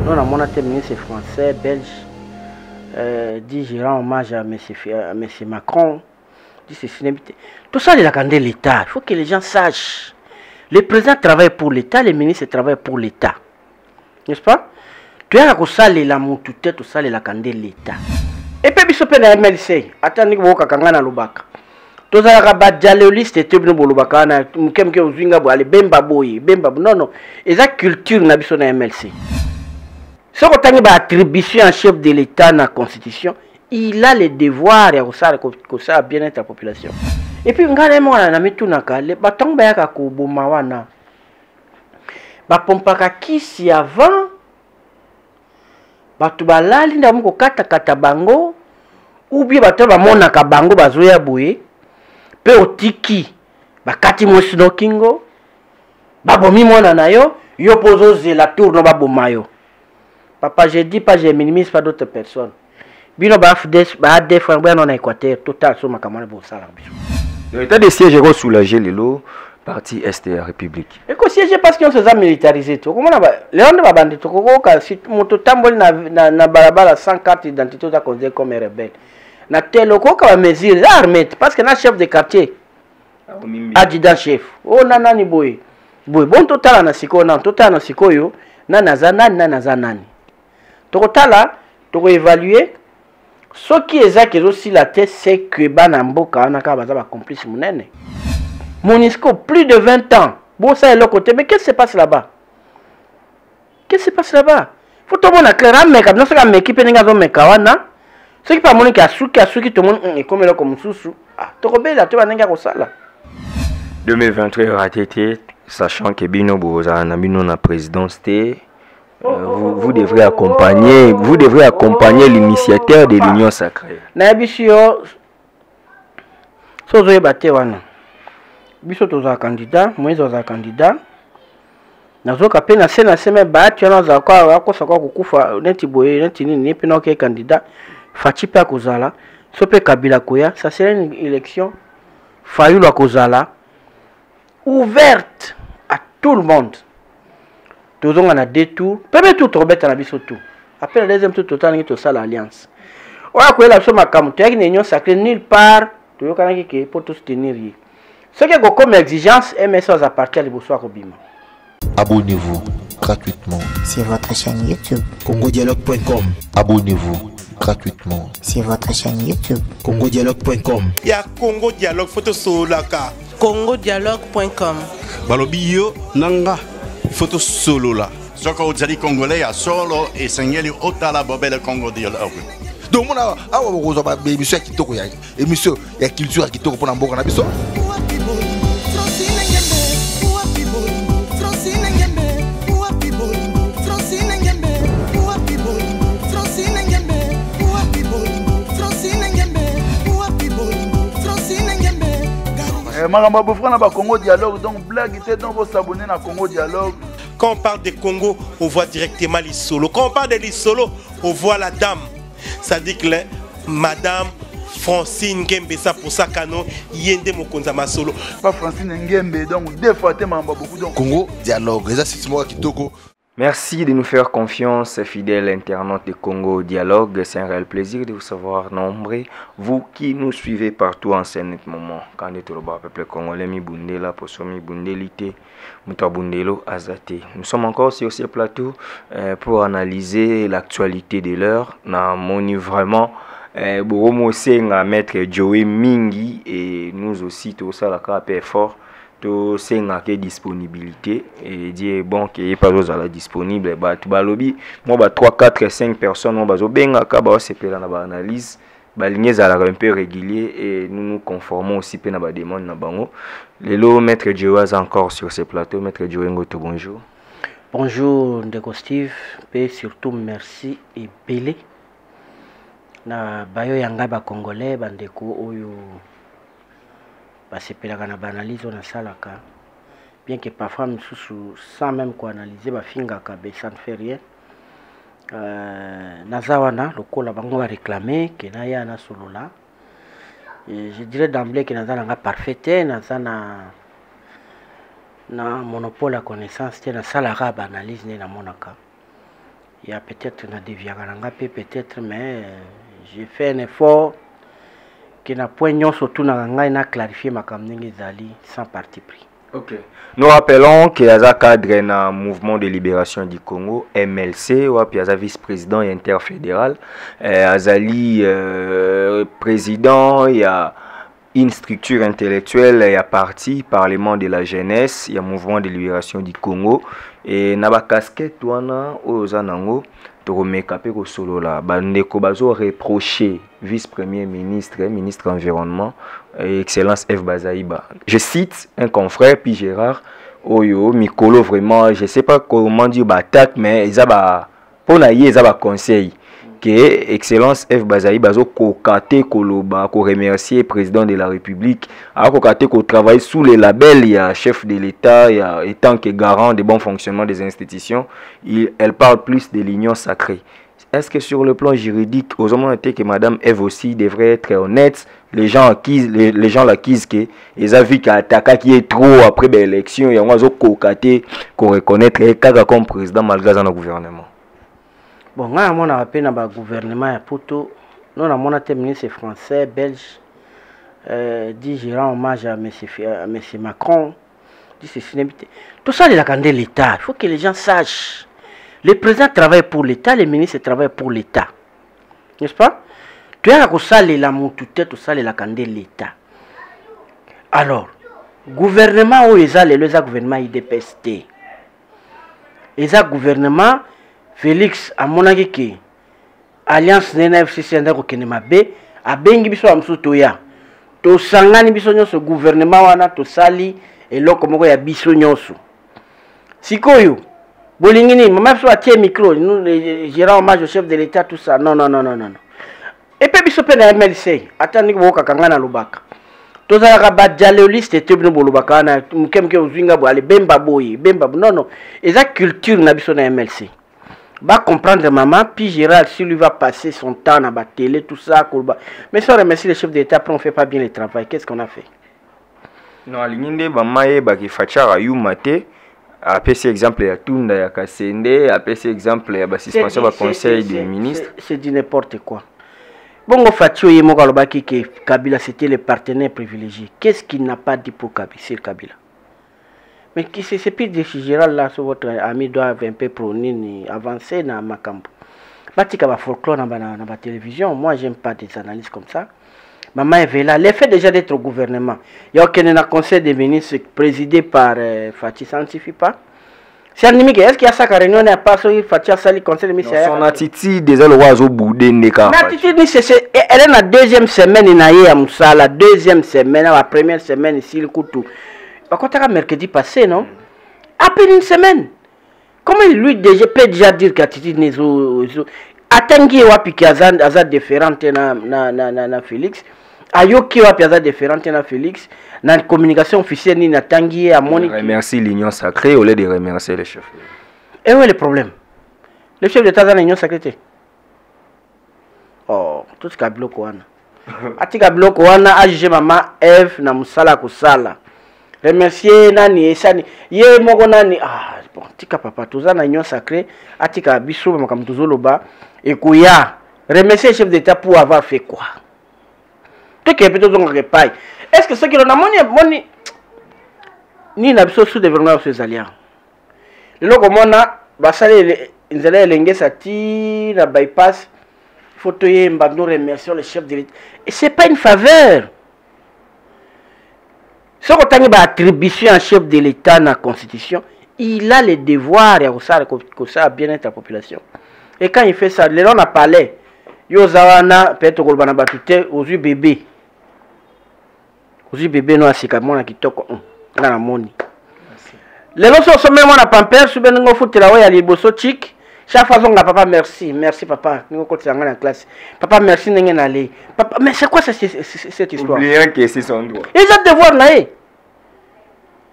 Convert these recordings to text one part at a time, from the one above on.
Nous avons un ministre français, belge, dit je rends hommage à M. Macron. Dit ceci, tout ça, c'est la l'État. Il faut que les gens sachent. Le président travaille pour l'État, les ministres travaillent pour l'État. N'est-ce pas? Tu as la salle la moutute, tout ça, la candé l'État. Et puis, il y a MLC. Attendez, vous avez un lobaka. Tout ça, il y a des listes de lobaka. Non, non. Et la culture, il y a un MLC. Si on a une attribution en chef de l'État dans la Constitution, il a le devoir de bien-être de la population. Et puis, on a mis tout dans le cas. On a pompaka kisi avant. Batu balali ndamu ko kata bango. Ou bien batu bamonaka bango bazoya boye. Pe otiki. Bakati mwesino kingo. Babomi mwana na yo. Yo pozo zela tour no baboma yo. Papa, je dis pas, je minimise pas d'autres personnes. Bino ba def en Équateur total sur ma camarade pour ça. L'état de siège est soulagé les lots parti est de la République. Et que siège parce qu'on se militarisé tout. Comment on va Léon de Babandi to ko si moto tambol na balabala sans carte d'identité ta considéré comme rebelle. Na telo ko ka mesure armée parce que na chef de quartier. Adjudant chef. Oh nana ni boy. Boy bon total na siko na total na siko yo na nazanani. Tokotala, toko évaluer ce qui est ça qui est aussi la tête, c'est que Banamboka on a un complice mounene. Monisco plus de 20 ans. Bon ça est le côté, mais qu'est-ce qui se passe là-bas? Qu'est-ce qui se passe là-bas? Faut tout le monde clair mais quand on a équipe n'enga zo mekawana, ce qui pas mon qui a souki tout le monde est comme là comme sous. Ah, toko bela tu vas n'enga ko sala. 2023 a été sachant que Bino Boza na Bino na présidence vous devrez accompagner l'initiateur de l'Union sacrée. Naibisio sozo ebate wana. Biso toza candidat, moi toza candidat. Nazoka pe na seme ba tu na za kwa akosaka kukufa neti boye neti nini pe na ke candidat fachi pe akozala so pe Kabila koya, ça serait une élection Fayulu akozala ouverte à tout le monde. Tous on a deux tours. Premier tour, tu bête à la biso tout. Après le deuxième tour, tu as ça l'alliance. On a quoi la somme à Camus. Tu as une union sacrée nulle part. Tu as un pour tout soutenir. Ce qui est comme exigence, MS à partir de Boussoir au Bima. Abonnez-vous gratuitement sur votre chaîne YouTube congodialogue.com. Abonnez-vous gratuitement sur votre chaîne YouTube congodialogue.com. Il y a Congo Dialogue photo solaka. congodialogue.com. Balobio nanga. Photo solo là. Soko ozali congolais à solo et sengeli otala bobele Congo Dialogue. Donc on a awa ba émission kitoko ya émission ya culture kitoko pona mboka na biso. Maramba Bofrana ba Congo Dialogue, donc blague était donc vous s'abonner à Congo Dialogue. Quand on parle de Congo, on voit directement l'Issolo. Quand on parle de l'Issolo, on voit la dame. Ça dit que Madame Francine Ngembe, ça pour ça cano yende mokonza masolo. Pas Francine Ngembe, donc deux fois te Maramba beaucoup donc Congo Dialogue, ça c'est moi qui toko. Merci de nous faire confiance, fidèles internautes de Congo Dialogue. C'est un réel plaisir de vous savoir nombreux. Vous qui nous suivez partout en ce moment. Quand on est au peuple congolais, mi bundela, posomi bundelite, mutabundelo, azate. Nous sommes encore sur ce plateau pour analyser l'actualité de l'heure. Nous moni vraiment à maître Joey Mingi et nous aussi tout ça la carpe fort. C'est une disponibilité et dire bon qu'il n'y a pas de disponible bah tu balobi moi 3 4 5 personnes on bazo benga ka ba c'est là na analyse ba lignes à un peu régulier et nous nous conformons aussi pe na ba demande na bango lelo maître Joaz encore sur ce plateau. Maître Joe Ngoto, bonjour. Bonjour Ndeko Steve et surtout merci et belé na bayo yanga ba congolais bandeko oyo c'est pour la analyse on a ça là bien que parfois sans même quoi analyser finga ça ne fait rien nazawana le col bango va réclamer que na ya na solo là je dirais d'emblée que naza nga parfait naza na monopole à connaissance na sala analyse na monaka Il y a peut-être na déviagana peut-être, mais j'ai fait un effort qui n'a point surtout na clarifier ma kamningi zali sans parti pris. Ok. Nous rappelons qu'il y a un cadre dans le mouvement de libération du Congo, MLC, ou il y a un vice-président interfédéral, Azali président, il y a une structure intellectuelle, il y a parti, Parlement de la jeunesse, il y a mouvement de libération du Congo, et na ba casquette wana ozanango to remeka pe ko solo la bandeko bazo reprocher vice-premier ministre, ministre environnement, excellence F Bazaïba. Je cite un confrère puis Gérard Oyo Mikolo, vraiment je sais pas comment dire batak, mais ils a pour na ils a conseil que excellence F Bazaïba zo kokate koloba ko remercier président de la République a kokate ko travaille sous les labels, il y a chef de l'État, il y a étant que garant du bon fonctionnement des institutions, elle parle plus de l'union sacrée. Est-ce que sur le plan juridique, aux hommes que Madame Eve aussi devrait être honnête, les gens l'acquisent que ils ont vu qu'attaquer qui est trop après l'élection, il y a un kokate qu'on reconnaître et comme président malgré dans le gouvernement. Bon, on a appelé le gouvernement à Poto. Nous avons un ministre français, belge, dit je rends hommage à M. Macron. Dit tout ça, il a gagné l'État. Il faut que les gens sachent. Le président travaille pour l'État, les ministres travaillent pour l'État. N'est-ce pas? Tu as que la moutouté, tout ça, il a gagné l'État. Alors, gouvernement où ils ont les gouvernement IDPST. Ils ont gouvernement. Félix a monaki ki alliance nena FCC ndako kenema be abengi biso amsuto ya to sangani biso nyonso gouvernement wana to sali eloko moko ya biso nyonso sikoyo bolingini mama biso atie micro nous gérant hommage au chef de l'État tout ça non et puis biso pe na MLC atandi ko kakanga na lubaka tozalaka badjaleoliste te bino bolubaka na mukemke ozinga bo ale bemba boye bemba non eza culture na biso na MLC. Va comprendre maman, puis Gérald, si lui va passer son temps dans la télé, tout ça, mais si on remercie le chef d'État, après on ne fait pas bien le travail, qu'est-ce qu'on a fait? Non, l'inginde, bamaye, baki fachara yumate, après c'est exemple, il y a Tunda, il y a Kassende, après c'est exemple, il y a suspension du conseil des ministres. C'est dit n'importe quoi. Bon, Fatio Yemogalobaki, que Kabila c'était le partenaire privilégié. Qu'est-ce qu'il n'a pas dit pour Kabila? Mais qui c'est plus de Gérald là, sur votre ami doit un peu prôner, avancer dans ma camp. Batika va folklore dans la télévision. Moi, j'aime pas des analyses comme ça. Maman est là. L'effet déjà d'être au gouvernement. Il y a aucun conseil des ministres présidé par Fatih, ça ne suffit pas. C'est un limite. Est-ce qu'il y a ça qui réunion n'a pas sur Fatih Sali conseil des ministres? Son attitude des oiseaux boudés n'est qu'à. L'attitude, elle est la deuxième semaine, il y a Moussa, la deuxième semaine, la première semaine, ici, le couteau. Par contre, mercredi passé, non? Après une semaine. Comment lui déjà peut déjà dire qu'attitude n'est pas... Atangi wapi ki azad différente na Félix. Ayoki wapi azad différente na Félix. Na communication officielle ni na Tangi à Monique. Remercie l'union sacrée au lieu de remercier le chef. Et où est le problème? Le chef d'État dans l'union sacrée. Oh, tout ce kabilo koana. Ati kabilo koana a jugé maman Eve na musala kusala. Remercier nani esani ye moko nani bon tika papa toza na union sacrée atika biso makam tozoloba ekoya remercier chef d'État pour avoir fait quoi? Te que peut-être on repaille. Est-ce que ce qui a moni ni na biso sous développement ces alliances le loko mona basale nzela elenge sati na bypass photo ye mbando remercier le chef de l'État et c'est pas une faveur. Si on a une attribution en chef de l'État dans la Constitution, il a le devoir de bien-être de la population. Et quand il fait ça, les gens ont parlé, ils ont peut-être aux yeux bébés. Aux yeux bébés, nous avons qui toquent dans la moni. Les gens sont même en pampers, si on a fait la liboso chic, chaque fois on a papa merci, merci papa, nous continuons en classe. Papa merci, nous allons aller. Papa, mais c'est quoi cette histoire? Oubliez que c'est son droit. Ils ont devoir là.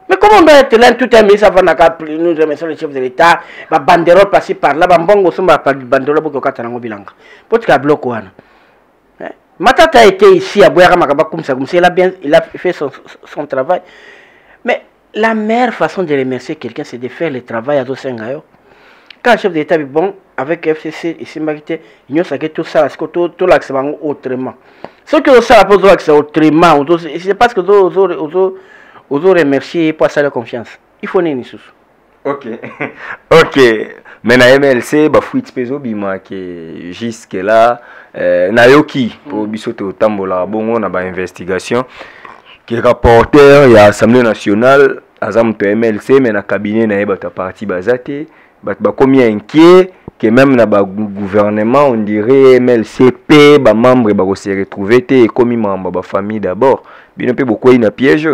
Mais comment on doit être là tout un ministre avant de nous remercier le chef de l'État, la banderole passée par là, bambongo somba par banderole pour que Katanango bilanga. Pour que bloc ou Matata a été ici à Boyara Makaba comme ça, il a fait son travail. Mais la meilleure façon de remercier quelqu'un, c'est de faire le travail à Dosengayo. quand le chef d'État est bon, avec FCC, ici, il y a tout ça, tout l'accès autrement. Ce que ça pose l'accès autrement, c'est parce que vous remercier pour ça la confiance. Il faut n'y sous. Ok. Ok. Mais na MLC, bah fuit peso bima que jusque là, nayoki pour bisote au tambola bongo na ba investigation. Qui est rapporteur il y a Assemblée nationale, azam to MLC mais na cabinet na bata parti bazate, ba combien inquiet que même na ba gouvernement on dirait MLCP ba membre ba se retrouver té comme membre ba famille d'abord. Bien peu beaucoup il na piège.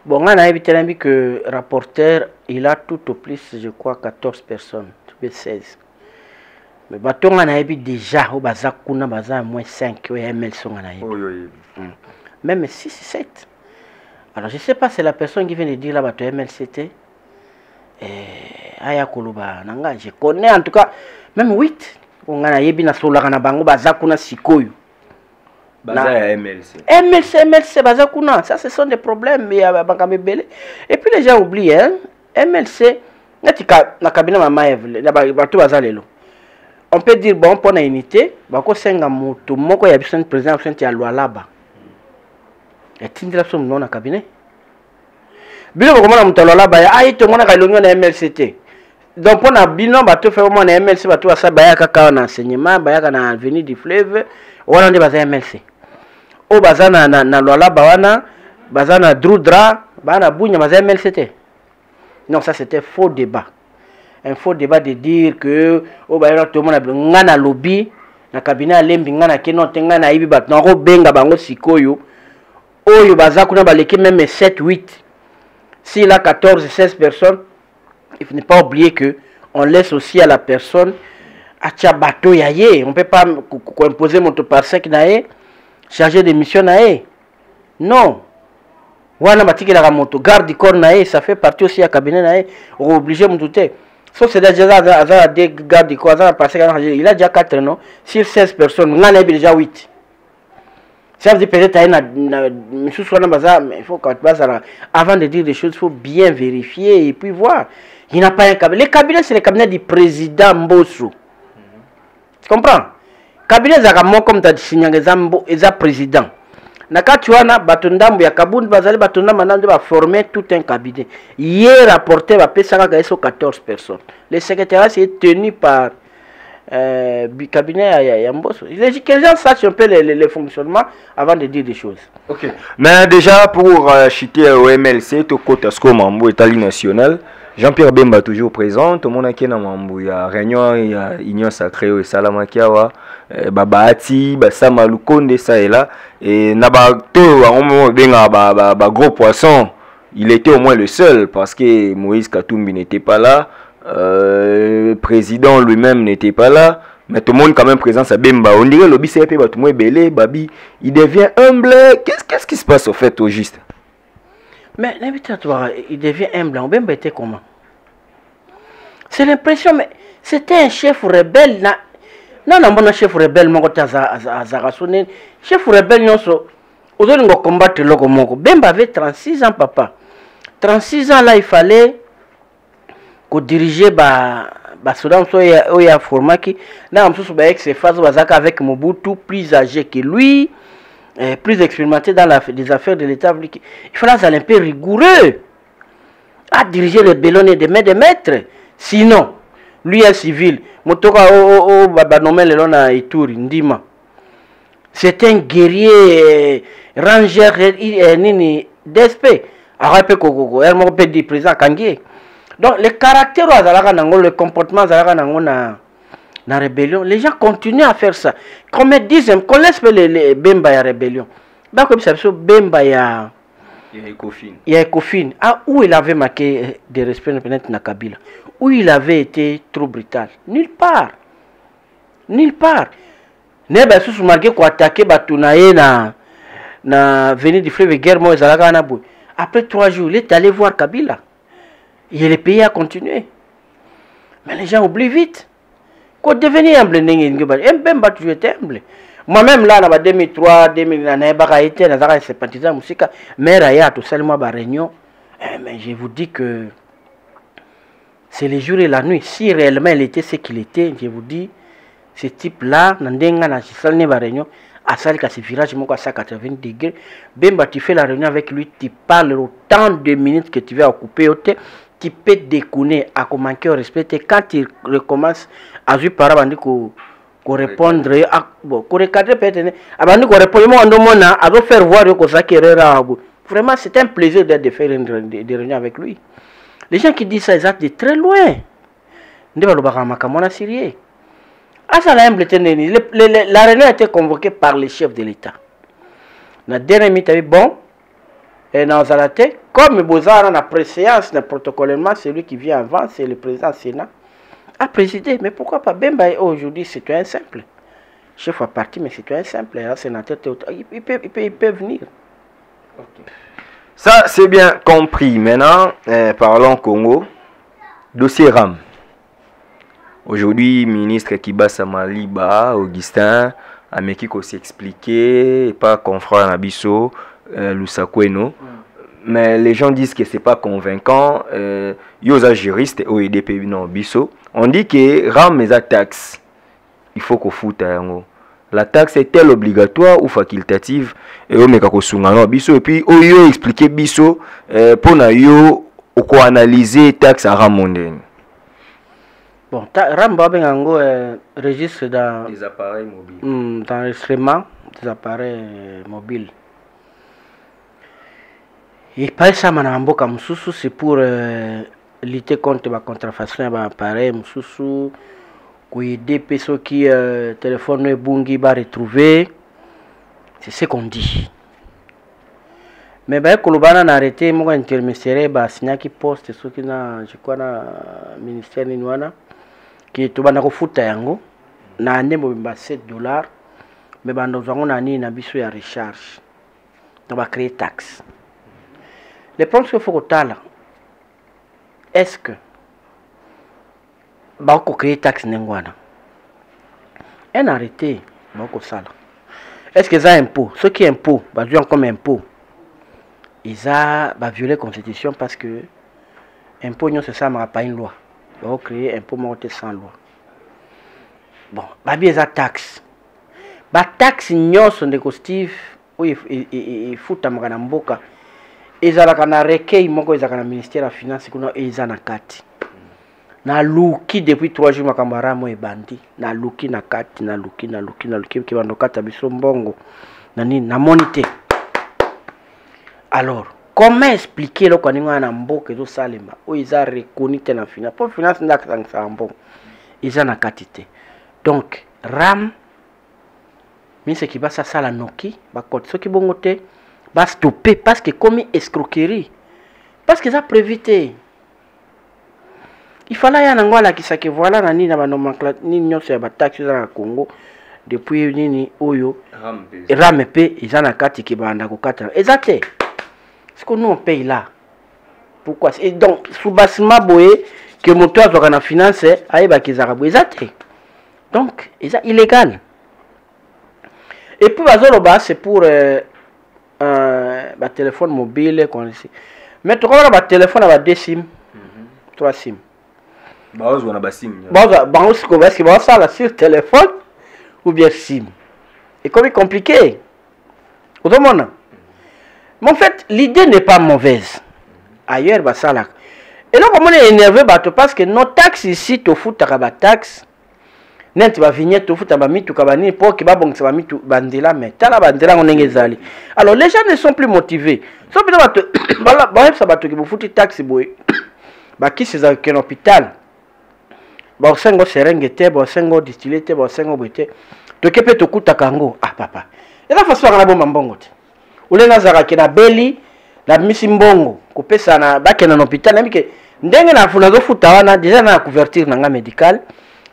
Bon, on a évité que rapporteur, il a tout au plus, je crois, 14 personnes, 16. Mais bateau, on a évité déjà, au bazar, on a bazar moins 5, au MLC, on a évité. Même 6, 7. Alors, je ne sais pas, c'est la personne qui vient de dire là, bateau MLCT. Aya Koluba, je connais en tout cas, même 8. On a évité na sola na bango, bazar, on a sikoyo. MLC, Bazakuna, ça ce sont des problèmes. Et puis les gens oublient, hein, MLC, on peut dire, bon, pour la unité, il y a un président qui a loi là-bas. Et tu dis dans le cabinet. Bien, on a là-bas, il y a MLCT. Donc, on a bilan, on fait vraiment un MLC, on a un enseignement, on a un avenir du fleuve, on a un MLC. O bazana na lola bawana bazana drudra bana bunya baza MLCT. Non, ça c'était faux débat. Un faux débat de dire que o bayra tout le monde ngana lobby na cabinet alembi ngana keno tengana ibi bat na ro benga bango sikoyo oyo baza kuna baleki même 7 8. S'il a 14 16 personnes, il faut ne pas oublier que on laisse aussi à la personne acha bateau yaye, on peut pas imposer mon par 5 naé. Chargé de mission nae. Non. Wana batiki la moto garde du corps nae, ça fait partie aussi à cabinet nae, obligé mon douter. Sauf c'est déjà des garde du corps, il a déjà 4 non, sur 16 personnes, ngana déjà 8. Ça veut dire peut-être monsieur Swana Baza, mais il faut quand avant de dire des choses, il faut bien vérifier et puis voir. Il n'a pas un cabinet. Les cabinets c'est le cabinet du président Mbosso. Tu comprends? Cabinet Zagamon comme tu as signé les président. Naka tuana batondambu ya kabund bazali batonda manande va former tout un cabinet. Hier rapporté va pesanga ka 14 personnes. Le secrétariat c'est tenu par cabinet ya Mbosso. Il est que les gens sachent un peu le fonctionnement avant de dire des choses. OK. Mais déjà pour chiter au MLC to kota sko mambo étali national. Jean-Pierre Bemba toujours présent, tout le monde a qui il y a réunion, il y a union sacrée au Salamakiawa, Babaati, Basamalu Konde ça et là et Nabato gros poisson, il était au moins le seul parce que Moïse Katumbi n'était pas là, président lui-même n'était pas là, mais tout le monde quand même présent à Bemba. On dirait le BCP Batumwe Belé, Babi, il devient humble. Qu'est-ce qui se passe au fait au juste? Mais l'invitatoire, il devient humble. On Bemba était comment? C'est l'impression, mais c'était un chef rebelle. Non, non, chef rebelle, mon côté Azarasone. Chef rebelle, non, aujourd'hui, on combattre le Moko. Bemba avait 36 ans, papa. 36 ans, là, il fallait qu'on dirigeait Soudan, il y a Formaki. Là, on se avec ses phases avec Mobutu, plus âgé que lui. Plus expérimenté dans les affaires de l'État. Il fallait aller un peu rigoureux à diriger les bellons de maîtres. Sinon, lui est civil. C'est un guerrier ranger d'esprit. Donc, le caractère, le comportement, la rébellion, les gens continuent à faire ça. Qu'on me dise, qu'on laisse les Bemba ya rébellion. Bah comme ça, Bemba ya Ecofin. Ah, où il avait marqué des respects peut-être na Kabila. Où il avait été trop brutal. Nulle part. Nulle part. Neba sous marqué qu'on attaqué Batunaye na venir du fleuve guerre moi zalaka na boy. Après 3 jours, il est allé voir Kabila. Et le pays a continué. Mais les gens oublient vite. Qu'on devenir humble, Bemba toujours été humble. Moi-même là, en 2003, 2009, été dans un sympathisant musique, mais il y a tout seulement réunion. Mais je vous dis que c'est le jour et la nuit. Si réellement il était ce qu'il était, je vous dis, ce type-là, Nandenga na chisal ne ba réunion, à salle ka ce virage moko à 180 degrés, Bemba tu fais la réunion avec lui, tu parles autant de minutes que tu vas occuper, tu peux déconner, à manquer au respect, quand tu recommences à jouer par rapport à répondre, bon, pour recadrer peut-être, avant de répondre, moi on a faire voir que ça qui vraiment c'est un plaisir de faire des réunions avec lui. Les gens qui disent ça, ils ont de très loin. La réunion a été convoquée par les chefs de l'État. La dernière minute, bon, et dans la tête, comme Bozara a préséance, protocolement, celui qui vient avant, c'est le président du Sénat, a présidé. Mais pourquoi pas Bemba aujourd'hui, c'est un simple. Chef à parti, mais c'est un simple. Un sénateur, il peut venir. Okay. Ça, c'est bien compris. Maintenant, parlons Congo. Dossier RAM. Aujourd'hui, ministre Kibasa Maliba, Augustin, a aussi expliqué, pas confrère Nabiso, Lusakweno. Mais les gens disent que c'est pas convaincant. Yosa juriste, OEDP, non, Biso. On dit que RAM est à taxe. Il faut qu'on foute à yango. La taxe est-elle obligatoire ou facultative? Et on met biso et puis on yo expliquer biso pour na yo ou analyser taxe à ramondeng. Bon, RAM babengango registre dans les appareils mobiles. Dans l'enregistrement des appareils mobiles. Et pas ça manambo comme sous c'est pour lutter contre la contrefaçon des appareils sous des personnes qui téléphone bungi va retrouver, c'est ce qu'on dit. Mais bah Kolobana n'a arrêté moi intermédiaire bah signa qui poste ce qui na je crois na ministère ninwana qui to bana ko futa yango na ndembo ba $7 mais bah nous avons na biso ya recharge on va créer taxe. Le problème que faut que tala est-ce que bako créer taxe nengwana un arrêté bako sala est-ce que ça impôt ce qui est impôt bah jouer comme impôt ils a bah violer la constitution parce que impôt non c'est ça mais pas une loi bako créer impôt monter sans loi bon bah bien ça taxe bah taxe non sont des costifs oui il faut tamana mboka ezala kana recueil moko ezala kana ministère de finance kuna ezana kati na luki depuis 3 jours makambara mo ebandi na luki na kati na luki ki bando kata biso mbongo na nini na monité. Alors comment expliquer le kwaninga na mboka ezo salema o iza reconnu te na finance pour finance ndaka sa mbongo iza na kati te donc RAM mise ki basa sala noki ba kote soki bongo te ba stopper parce que comme escroquerie parce que ça prévité. Il fallait y avoir qui sait que voilà nani na nomenclature ni nyonso ya taxe dans le Congo depuis nini oyo rampe ils en a kati ki banda ko kata exact ce que nous on paye là pourquoi et donc sous basement boye que moto azoka na finance aiba kizarabo exact donc c'est illégal et puis bazoloba c'est pour ba téléphone mobile qu'on ici mais tu vois ba téléphone ba 2 SIM 3 SIM on a SIM. Est-ce que ça la sur téléphone ou bien SIM? Et comme c'est compliqué. Mais en fait, l'idée n'est pas mauvaise. Ailleurs, bah ça là. Et là, comment on est énervé parce que nos taxes ici, tu fous ta taxe. Net va venir, tu fous ta bami, tu kabani, pour que babong sa bami, tu bandela, mais t'as la bandela, on est zali. Alors les gens ne sont plus motivés. Sauf que bah ça va te que vous foutez taxe, boy. Bah qui c'est un hôpital? Ba sengo serengete ba sengo distillete ba sengo bete to kepe to kuta kango ah papa ela faso ngala bomba mbongo te ule nazara kena beli na misi mbongo kopesa na bakena na hôpital na mike ndenge na funa zo futa wana déjà na couverture nanga médical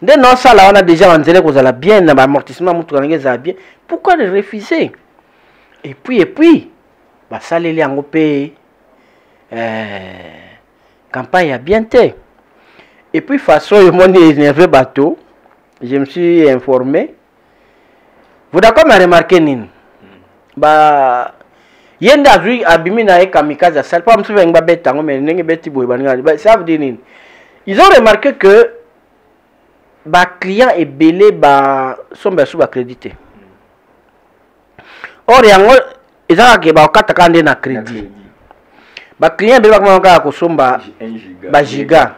ndenge non sala wana déjà wanzele kozala bien na ba amortissement mutu kanenge za bien pourquoi le refuser et puis ba saleli yango pe campagne ya bien te. Et puis, façon, mon énervé bateau, je me suis informé. Vous d'accord, mais remarqué, Nin? Bah, yenda zui abimi na kamikaze sal pas me souvenir ba betango mais nenge beti boy banga ça veut dire Nin Ils ont remarqué que les clients et belé sont bien accrédités. Or, ils ont un crédit. Les clients ont giga.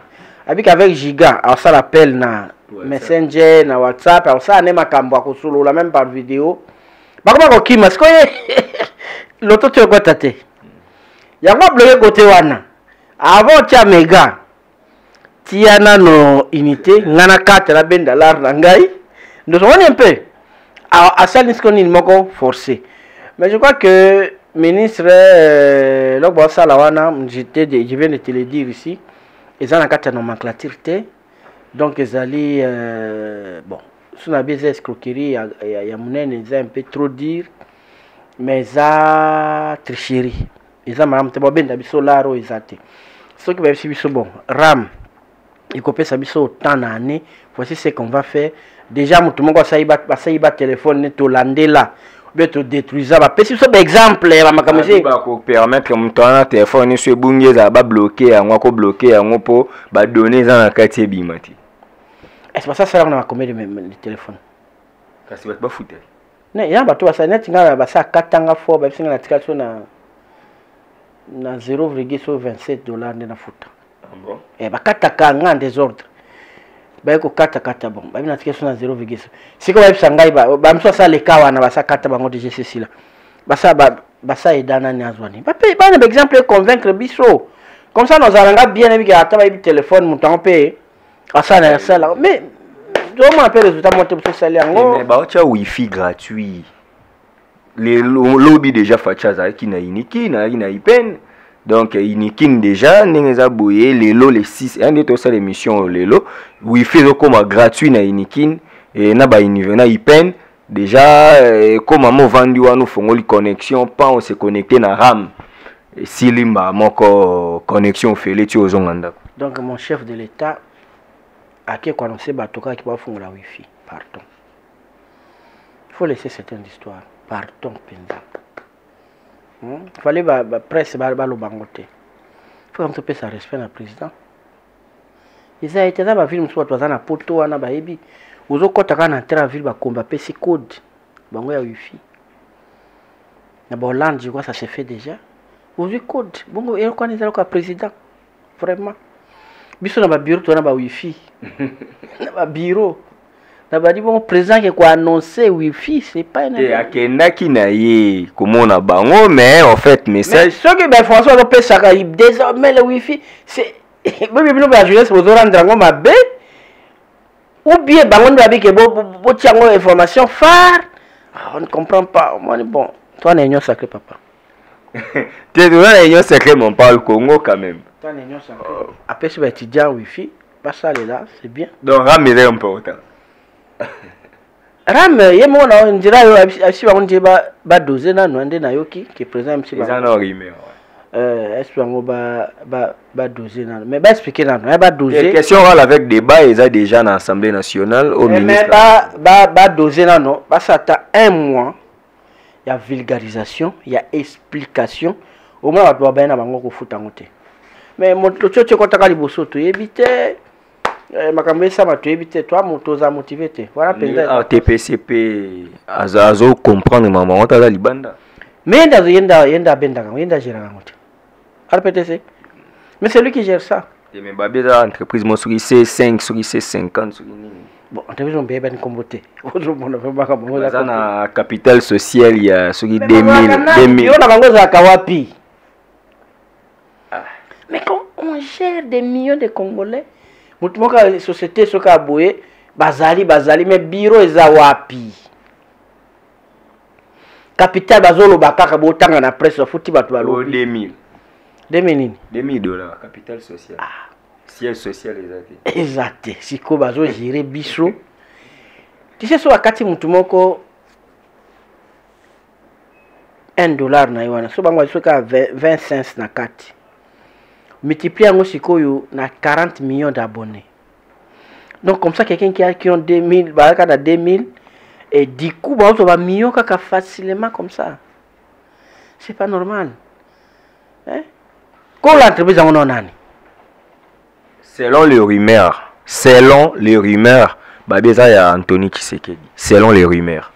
Avec giga, alors ça l'appelle na Messenger, na WhatsApp, alors ça même par vidéo. Comment qui parce que l'auto tu quoi tate. Il y a pas bloqué côté wana. Avant tu as méga. Tu as no unité, ngana 4 la ben dollar na ngai. Nous on un peu. À ça nous qu'on moko forcé. Mais je crois que ministre l'obwa sala wana je viens de te le dire ici. Ils ont une nomenclature. Donc, ils allaient. Bon, si on a bien escroquerie, il y a un peu trop dire. Mais ils ont tricherie. Ils ont madame Tebo Ben Dabiso Laro, ils ont été. Ce qui va être bon, RAM, il copie ça autant d'années. Voici ce qu'on va faire. Déjà, tout le monde va s'y battre téléphone, tout l'andé là. Beto détruisa ba pesi so exemple ba makamisi ba ko permettre mutu na téléphone so ebungeza ba bloquer yango ko bloquer yango po ba donner za na quartier bimati. Est-ce pas ça sera na combien de téléphone kasi ba fouter ne ya ba to ça net ngala ba sa katanga fo ba singa na tika so na 0,27 $ na futa. Ah bon? Ba kataka nga désordre. Ba ko kata bon ba bina tika so na 0,7 siko ba bisangai ba mso sa le kawa na ba sa kata bango de GCC là ba sa edana ni azwani ba pe ba exemple convaincre biso comme ça nous allons bien avec ata ba téléphone mutango pe asa na ça là mais comment appelle résultat monter pour ça yango mais ba ocha wifi gratuit les lobby déjà fachaza qui na iniki na ipen. Donc, Inikin déjà, Nengeza Boye, Lelo, les 6, un de tous ça l'émission Lelo, Wi-Fi comme gratuit na Inikin, et na ba na Ipen, déjà, comme on vendu à nous font connexion, pas on se connecter na RAM, et si limba, mon connexion fait les tuyaux aux onganda. Donc, mon chef de l'État, à qui on sait batoka qui va faire la Wi-Fi, pardon. Il faut laisser certaines histoires, pardon, Penda. Il fallait la presse le bangote. Il faut qu'on te ça respect le président. Ils ont été dans la ville, soit dans la poto, dans la baby. Aux autres côtés, quand on entre la ville, on va passer code. Bango ya wifi. Na Hollande, je crois ça se fait déjà. Vous avez code. Bon, et on est là président. Vraiment. Biso na ba bureau, tu as ba wifi. Na ba bureau. Nabadi bon président qui a annoncé wifi c'est pas une et akenda ki na ye komona bango mais en fait message ce que ben François Lopez Saka désormais le wifi c'est même bien la jeunesse vous rendre ngo mabe ou bien bango ndabi ke bo tiango information phare on ne comprend pas moi bon toi n'est union sacré papa tu es dans l'union sacrée mon parle Congo quand même toi n'est union sacré après ce étudiant wifi pas ça là c'est bien donc ramener un peu autant Ram yemo na ndira yo asiba onje ba doze na no ande na yoki ke président MC ba na rime est-ce ngo ba doze na mais ba expliquer na no ba doze question orale avec débat ils a déjà dans l'Assemblée nationale au ministre mais ba doze na no ba ça ta un mois il y a vulgarisation il y a explication au moins ba ba na bango ko futa ngote mais moto chocho kotaka liboso to yebite makambe ça m'a tué vite toi motoza motivé voilà pendant TPCP azo comprendre maman on t'a libanda mais yenda benda yenda gérer ngote RPTC mais c'est lui qui gère ça et mais babé da entreprise mo sur C5 sur C50 sur nini bon entreprise on paye ben comboté autre monde fait pas comme ça na capital social il y a sur 2000 on a bango za kawapi mais quand on gère des millions de Congolais mutumoka société soka boye bazali mais bureau eza wapi capital bazolo bakaka botanga na presse futi batu balo 2000 nini $2000 capital social siège social exact siko bazo gérer biso tu sais so wakati mutumoko $1 na yona so bango soka 20 cents na kati multiplié en sikoyo na 40 millions d'abonnés. Donc comme ça quelqu'un qui ont 2000 baraka da 2000 et du coup bah on va millions kaka facilement comme ça. C'est pas normal. Hein? Quand l'entreprise on nani? Selon les rumeurs, Babeza ya Anthony Tshisekedi. Selon les rumeurs.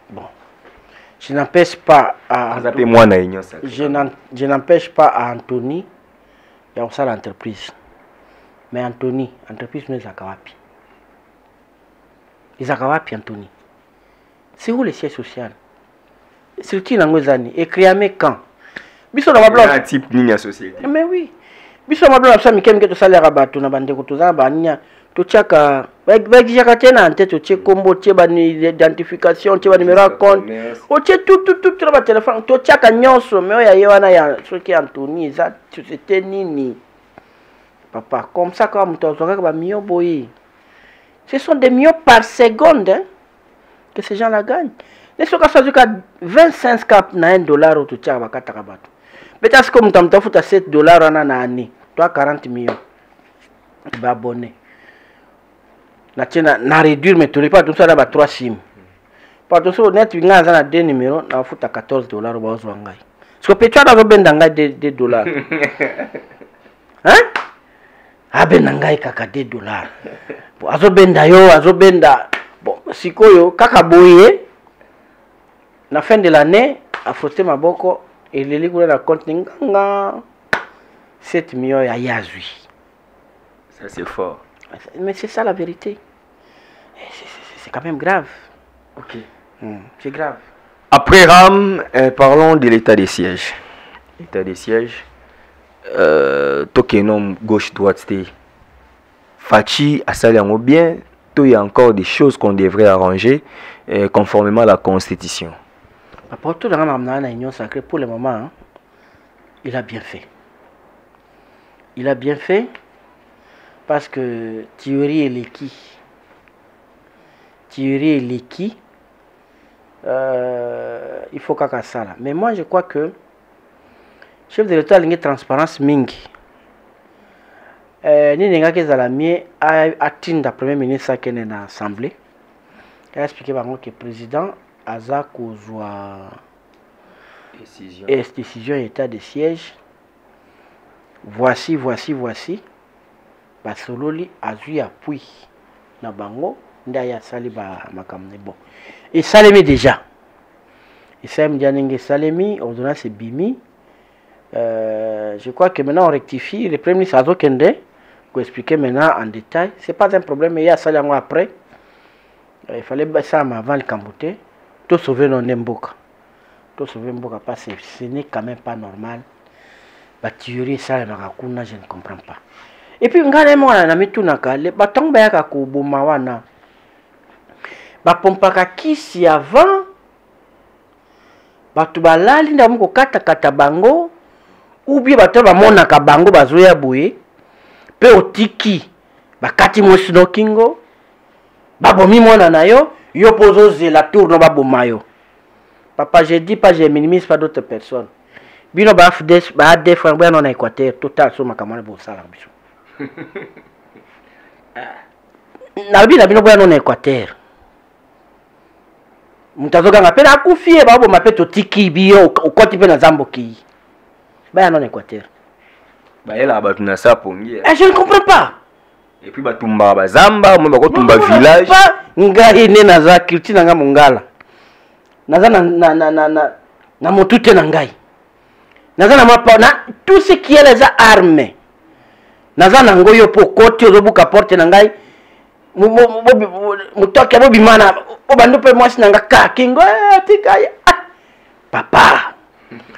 Bon. Je n'empêche pas à je n'empêche pas à Anthony il y a aussi l'entreprise. Mais Anthony, entreprise nous Zakawapi. Zakawapi Anthony. C'est où le siège social? Surtout dans nos années. Et créer quand? Biso na mablo. Un type ligne société. Mais oui. Biso na mablo ça mikem ke to salaire bato na bande ko to za banya to chaka ba gijaka tena ante to che kombo che ba ni identification che ba numéro de compte. O che tout ba téléphone to chaka nyonso mais ya yewana ya soki Anthony za société nini. Papa comme ça comme to zo ka ba mio boy. Ce sont des millions par seconde hein, que ces gens-là gagnent. Les gens qui ont 25 cap na $1 au tout tchak bakata kabato. Peut-être que tu as $7 en année, toi 40 millions. Tu vas abonner. Na réduire mais tu pas tout ça là 3 sim. Pas tout ça net tu as 2 numéros, na futa $14 au bazo ngai. Parce que peut-être dans benda ngai des dollars. Hein? Ah ben ngai kaka $2. Bon azobenda yo azobenda. Bon sikoyo kaka boye. La fin de l'année, à frotter ma boko et les ligues la compte nga 7 millions à Yazui. Ça c'est fort. Mais c'est ça la vérité. C'est quand même grave. Ok. C'est grave. Après Ram, parlons de l'état des sièges. L'état des sièges. Tokenom gauche-droite, Fachi a salé en bien. Il y a encore des choses qu'on devrait arranger conformément à la Constitution. Pour tout le monde, l'Union sacrée, pour le moment, hein, il a bien fait. Il a bien fait parce que Thierry et Leki, il faut qu'à ça là. Mais moi, je crois que chef de l'État a une transparence mingi. Ni nga ke zalamie a atteint Premier ministre qui est dans l'Assemblée. Il a expliqué que le président Aza kozwa décision état de siège. Voici. Basololi azui appui na bango ndaya sali ba makamne bon. Et salemi déjà. Et ça me dit salemi ordonnance bimi. Je crois que maintenant on rectifie le premier ministre Azo Kende pour expliquer maintenant en détail. C'est pas un problème mais il y a ça après. Il fallait ça avant le Cambouté. Tout sauver non Mboka. Tout sauver Mboka parce que ce n'est quand même pas normal. Batuer ça la makakuna je ne comprends pas. Et puis ngana mwana na mitunaka le batong ba yaka ko boma wana. Ba pompaka kisi avant. Batu balali nda muko kata bango. Ou bien bato ba mona ka bango bazoya boye. Pe otiki bakati mo snokingo. Babomi mwana na yo. Yo pozo la tour no babomayo. Papa, je dis pas, je minimise pas d'autres personnes. Bino ba des fois en Équateur, total sur ma camarade pour ça là biso. Na bino en Équateur. Mutazoga ngapé na kufie ba bo mapeto tiki bio okoti pe na zamboki. Ba en Équateur. Ba ela ba tuna sa pongi. Je ne comprends pas. Et puis batumba bazamba mo bako tumba village ngai ne naza culture nanga mongala naza na motute na ngai naza na mapona tout ce qui est les armes naza na ngoyo po koti ozobuka porte na ngai mutoke bo bimana obandu pe mwasi nanga ka kingo tikaya papa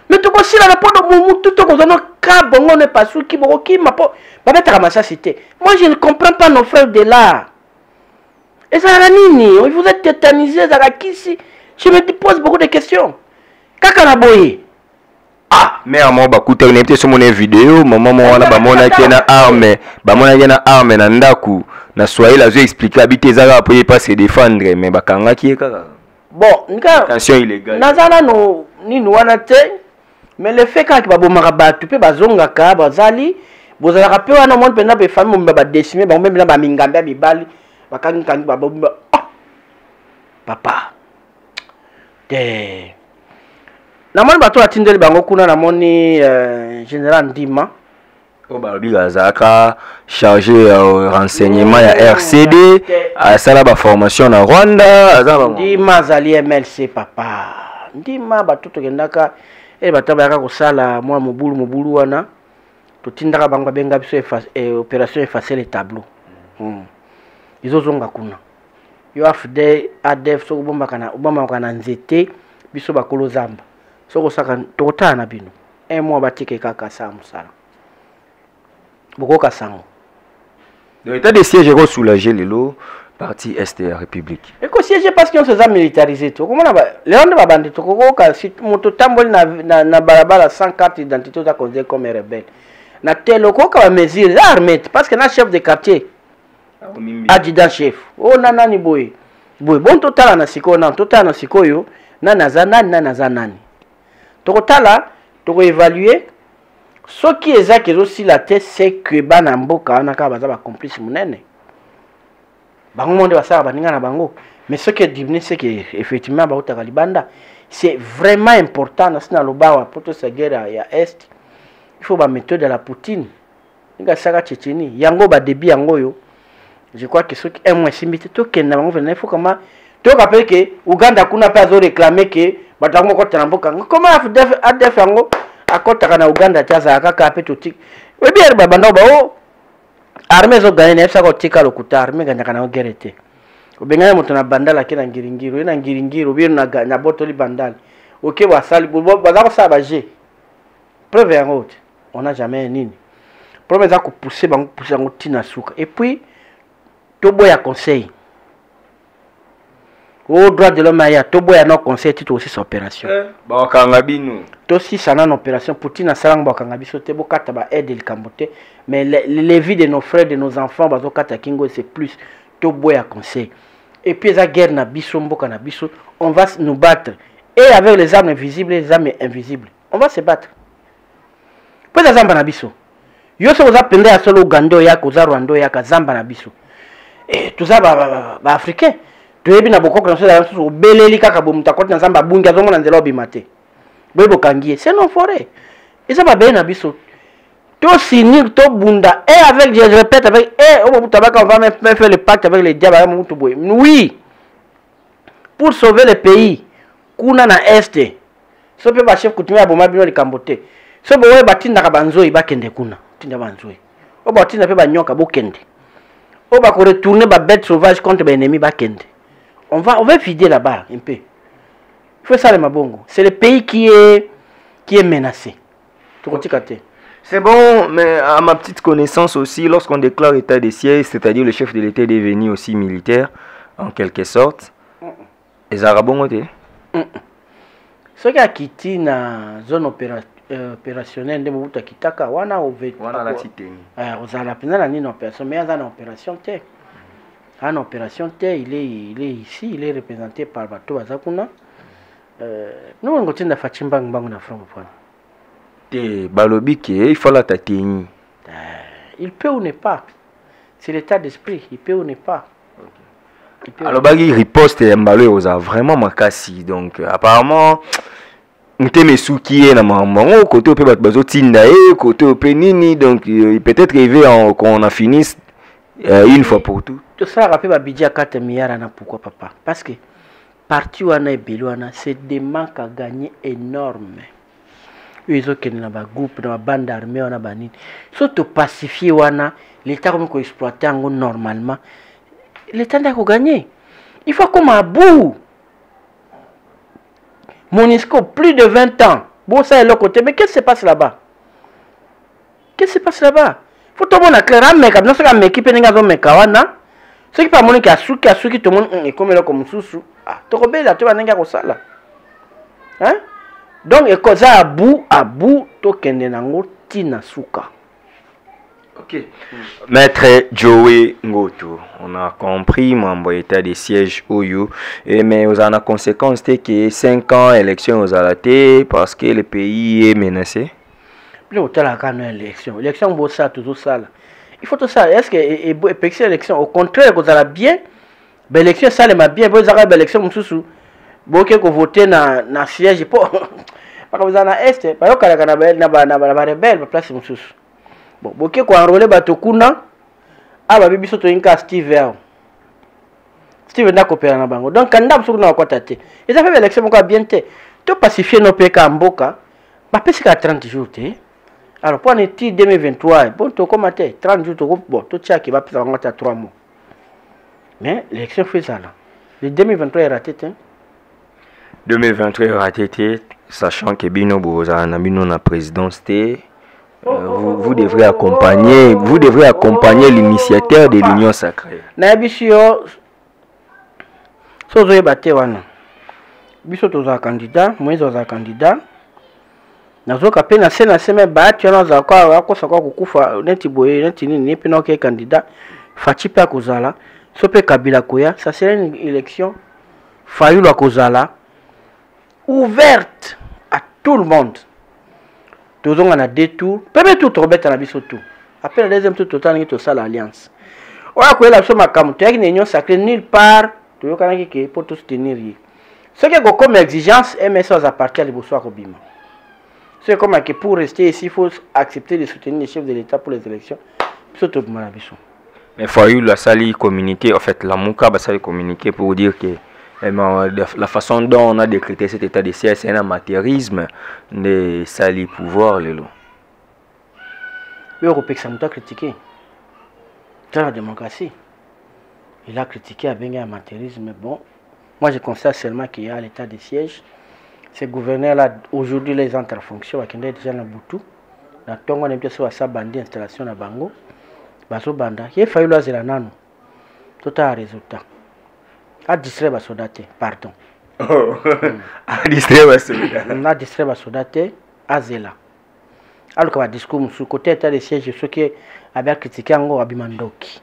mais tu considères la podo mutu to kozono ka bongo ne pasuki boki mapo ba mettre ma cité. Moi je ne comprends pas nos frères de là. Et ça la nini, vous êtes tétanisés à la kisi. Je me pose beaucoup de questions. Kaka na boye. Ah, mais moi ba kuta une petite sur mon vidéo, maman moi na ba mona kena arme, ba mona kena arme na ndaku. Na soyez la zo expliquer habiter za après pas se défendre mais ba kanga ki kaka. Bon, nika attention illégale. Nazana no ni wana te. Mais le fait que ba bomaka ba tu peux bazonga ka bazali, bozala rappel wana monde pena be famille ba décimer ba même ba mingamba bibali, ba kangi ba bomba. Papa. De na moni bato atindeli bango kuna na moni général Ndima. Azaka chargé renseignement ya RCD à sala ba formation na Rwanda azaba ndima zali MLC papa ndima batuto kendaka batabaka kosala mwa mobulu wana totindaka bango benga biso opération effacer les tableaux izozonga kuna yo afde ADF so kubomba kana nzete biso bakolo zamba so kosaka tokotana bino mois batike kaka sa musala Bokoka sango. L'état de siège est soulagé le parti Est de la République. Et que siège parce qu'on se a militarisé tout. Comment on va Léon de Babandi to koka si moto tamboli na balabala sans carte d'identité ta considéré comme rebelle. Na telo koka ba mesure armée parce que na chef de quartier. Adjudant chef. Oh nani boy. Boy bon total na siko na total na sikoyo na nazanani. Tokotala to évaluer ce qui est ça qui est aussi la tête, c'est que Banamboka, on a un complice monene. Bango monde va savoir baninga na bango. Mais ce qui est divin, c'est que effectivement Baouta Galibanda, c'est vraiment important dans le bas pour toute cette guerre à Est. Il faut ba méthode de la Poutine. Ninga saka Tchétchénie, yango ba débit yango yo. Je crois que ce qui est moins simité to kenda bango venir faut comment to rappelle que Uganda kuna pas réclamer que batango ko tanamboka. Comment ADF yango akota na Uganda tiaza kaka petoti webi erba banda ba o armée zo gagner nefsa ko tika lokuta armée ganya kana ogerete obengana moto na bandala kina ngiringiro ina ngiringiro bi na botoli bandala oke wasali baza ko saba je preuve ya ngote on n'a jamais nini problème za ko pousser bango pousser ngo tina suka et puis tobo ya conseil au droit de l'homme ya tobo ya no conseil titre aussi opération ba kangabinu to si sana na opération Poutine a salang ba kangabiso te bo kata ba aide le kambote mais les vies de nos frères de nos enfants bazo kata kingo c'est plus tobo ya conseil et puis la guerre na biso mboka na biso on va nous battre et avec les armes visibles et les armes invisibles on va se battre pour les armes na biso yo so za pende ya solo Uganda ya ko za Rwanda ya kazamba na biso et tout ça ba africain toyebi na bokoko na so beleli kaka bo mutakoti na zamba bungi azongo na nzela obimate boyebo kangié c'est non forêt et ça va bien na biso to sinir to bunda et avec je répète avec et on va même faire le pacte avec les diables mutu boy oui pour sauver le pays kuna na este so pe ba chef kutumia boma bino li kambote so bo we batinda ka banzoi bakende kuna tinda banzoi o ba tinda pe ba nyoka bokende o ba ko retourner ba bête sauvage contre ba ennemi bakende on va vider là-bas un peu. Il faut ça les mabongo. C'est le pays qui est menacé. C'est bon, mais à ma petite connaissance aussi, lorsqu'on déclare état de siège, c'est-à-dire le chef de l'État est devenu aussi militaire, en quelque sorte, les Arabes ont été. Ce qui a quitté la zone opérationnelle de Mobutu Kitaka, wana la titanie. Ozala pena ni opération, mais il y a une opération terre. En opération terre, il est ici, il est représenté par Bato Bazakuna. Nous on continue à faire chimbang bang na franc point. Te balobi ke il faut la tateni. Il peut ou n'est pas. C'est l'état d'esprit, il peut ou n'est pas. Alors bagi riposte mbalo oza vraiment makasi donc apparemment nteme souki na maman côté pe bazo tinda e côté pe nini donc peut-être arrivé qu'on a fini une fois pour tout. Tout ça rappelle ba budget 4 milliards na pourquoi papa parce que parti wana ebelwana c'est des manques à gagner énormes. Ils ont qu'un groupe dans la bande armée wana banini. Surtout pacifier wana l'état comme ko exploiter en normalement. L'état n'a qu'à gagner. Il faut comme à bout. Monisco plus de 20 ans. Bon ça est le côté mais qu'est-ce qui se passe là-bas? Qu'est-ce qui se passe là-bas? Faut tout le monde clair mec non c'est comme équipe n'inga zo meka wana. Ce qui pas mon qui a suki tout le monde est comme là comme sous ah to robela tu vas n'inga ko sala. Hein? Donc et cause à bout to kende nango tina suka. Ok. Maître Joey Ngoto, on a compris mon état de siège Oyo mais vous en a conséquence que 5 ans élection aux alaté parce que le pays est menacé. Au la élection bon ça toujours ça là. Il faut tout ça est-ce que élection au contraire vous allez bien l'élection ça les bien vous avez élection mususu boke ko voter na siège pour parce que vous en a est pas yo kala na rebelle place mususu bon boke ko enrôler bato kuna aba bibiso to inka Steve nda kopera na bango donc kanda biso kuna kwa tate et ça fait l'élection moko bien te to pacifier no peka mboka ba pesi ka 30 jours te alors pour l'été 2023 bon to commenter 30 jours to bon to tchaki ba pesa bango ta 3 mois mais l'élection fait ça là le 2023 est raté hein 2023 est raté sachant que bino boza na bino na présidence te vous devrez accompagner l'initiateur de l'union sacrée na bisio sozo ebate wana biso toza candidat moïse oza candidat nazoka pe na seme baati wana za kwa akosa kwa kukufa neti boye neti nini pe na ok candidat fachi pe akozala so pe Kabila koya ça serait une élection Fayulu akozala ouverte à tout le monde tozonga na deux tours premier tour tobeta na biso tout après le deuxième tour total to sala alliance oya koyela biso makambo toyaki na union sacrée nulle part toyokanaki ke pour tout soutenir ye ce qui est comme exigence MS à partir de liboso akobima c'est comme que pour rester ici il faut accepter de soutenir les chefs de l'État pour les élections biso tobima na biso mais Fayulu la sali communiqué en fait la Mouka ba sali communiqué pour dire que la façon dont on a décrété cet état de siège, c'est un amateurisme de sali pouvoir. Oui, Européen, ça m'a critiqué. C'est la démocratie. Il a critiqué avec un amateurisme. Mais bon, moi je constate seulement qu'il y a l'état de siège. Ces gouverneurs-là, aujourd'hui, les entrent en fonction. Il y a déjà dans Boutou. Dans Tongo, on a déjà sa bande d'installation à Bango. Baso Banda. Il a fallu la Zélanano. Tout a résultat. A distrait basodate, pardon. A distrait basodate. A distrait basodate, a zela. Alors que le discours sur côté état de siège, ce qui a bien critiqué en gros Abimandoki.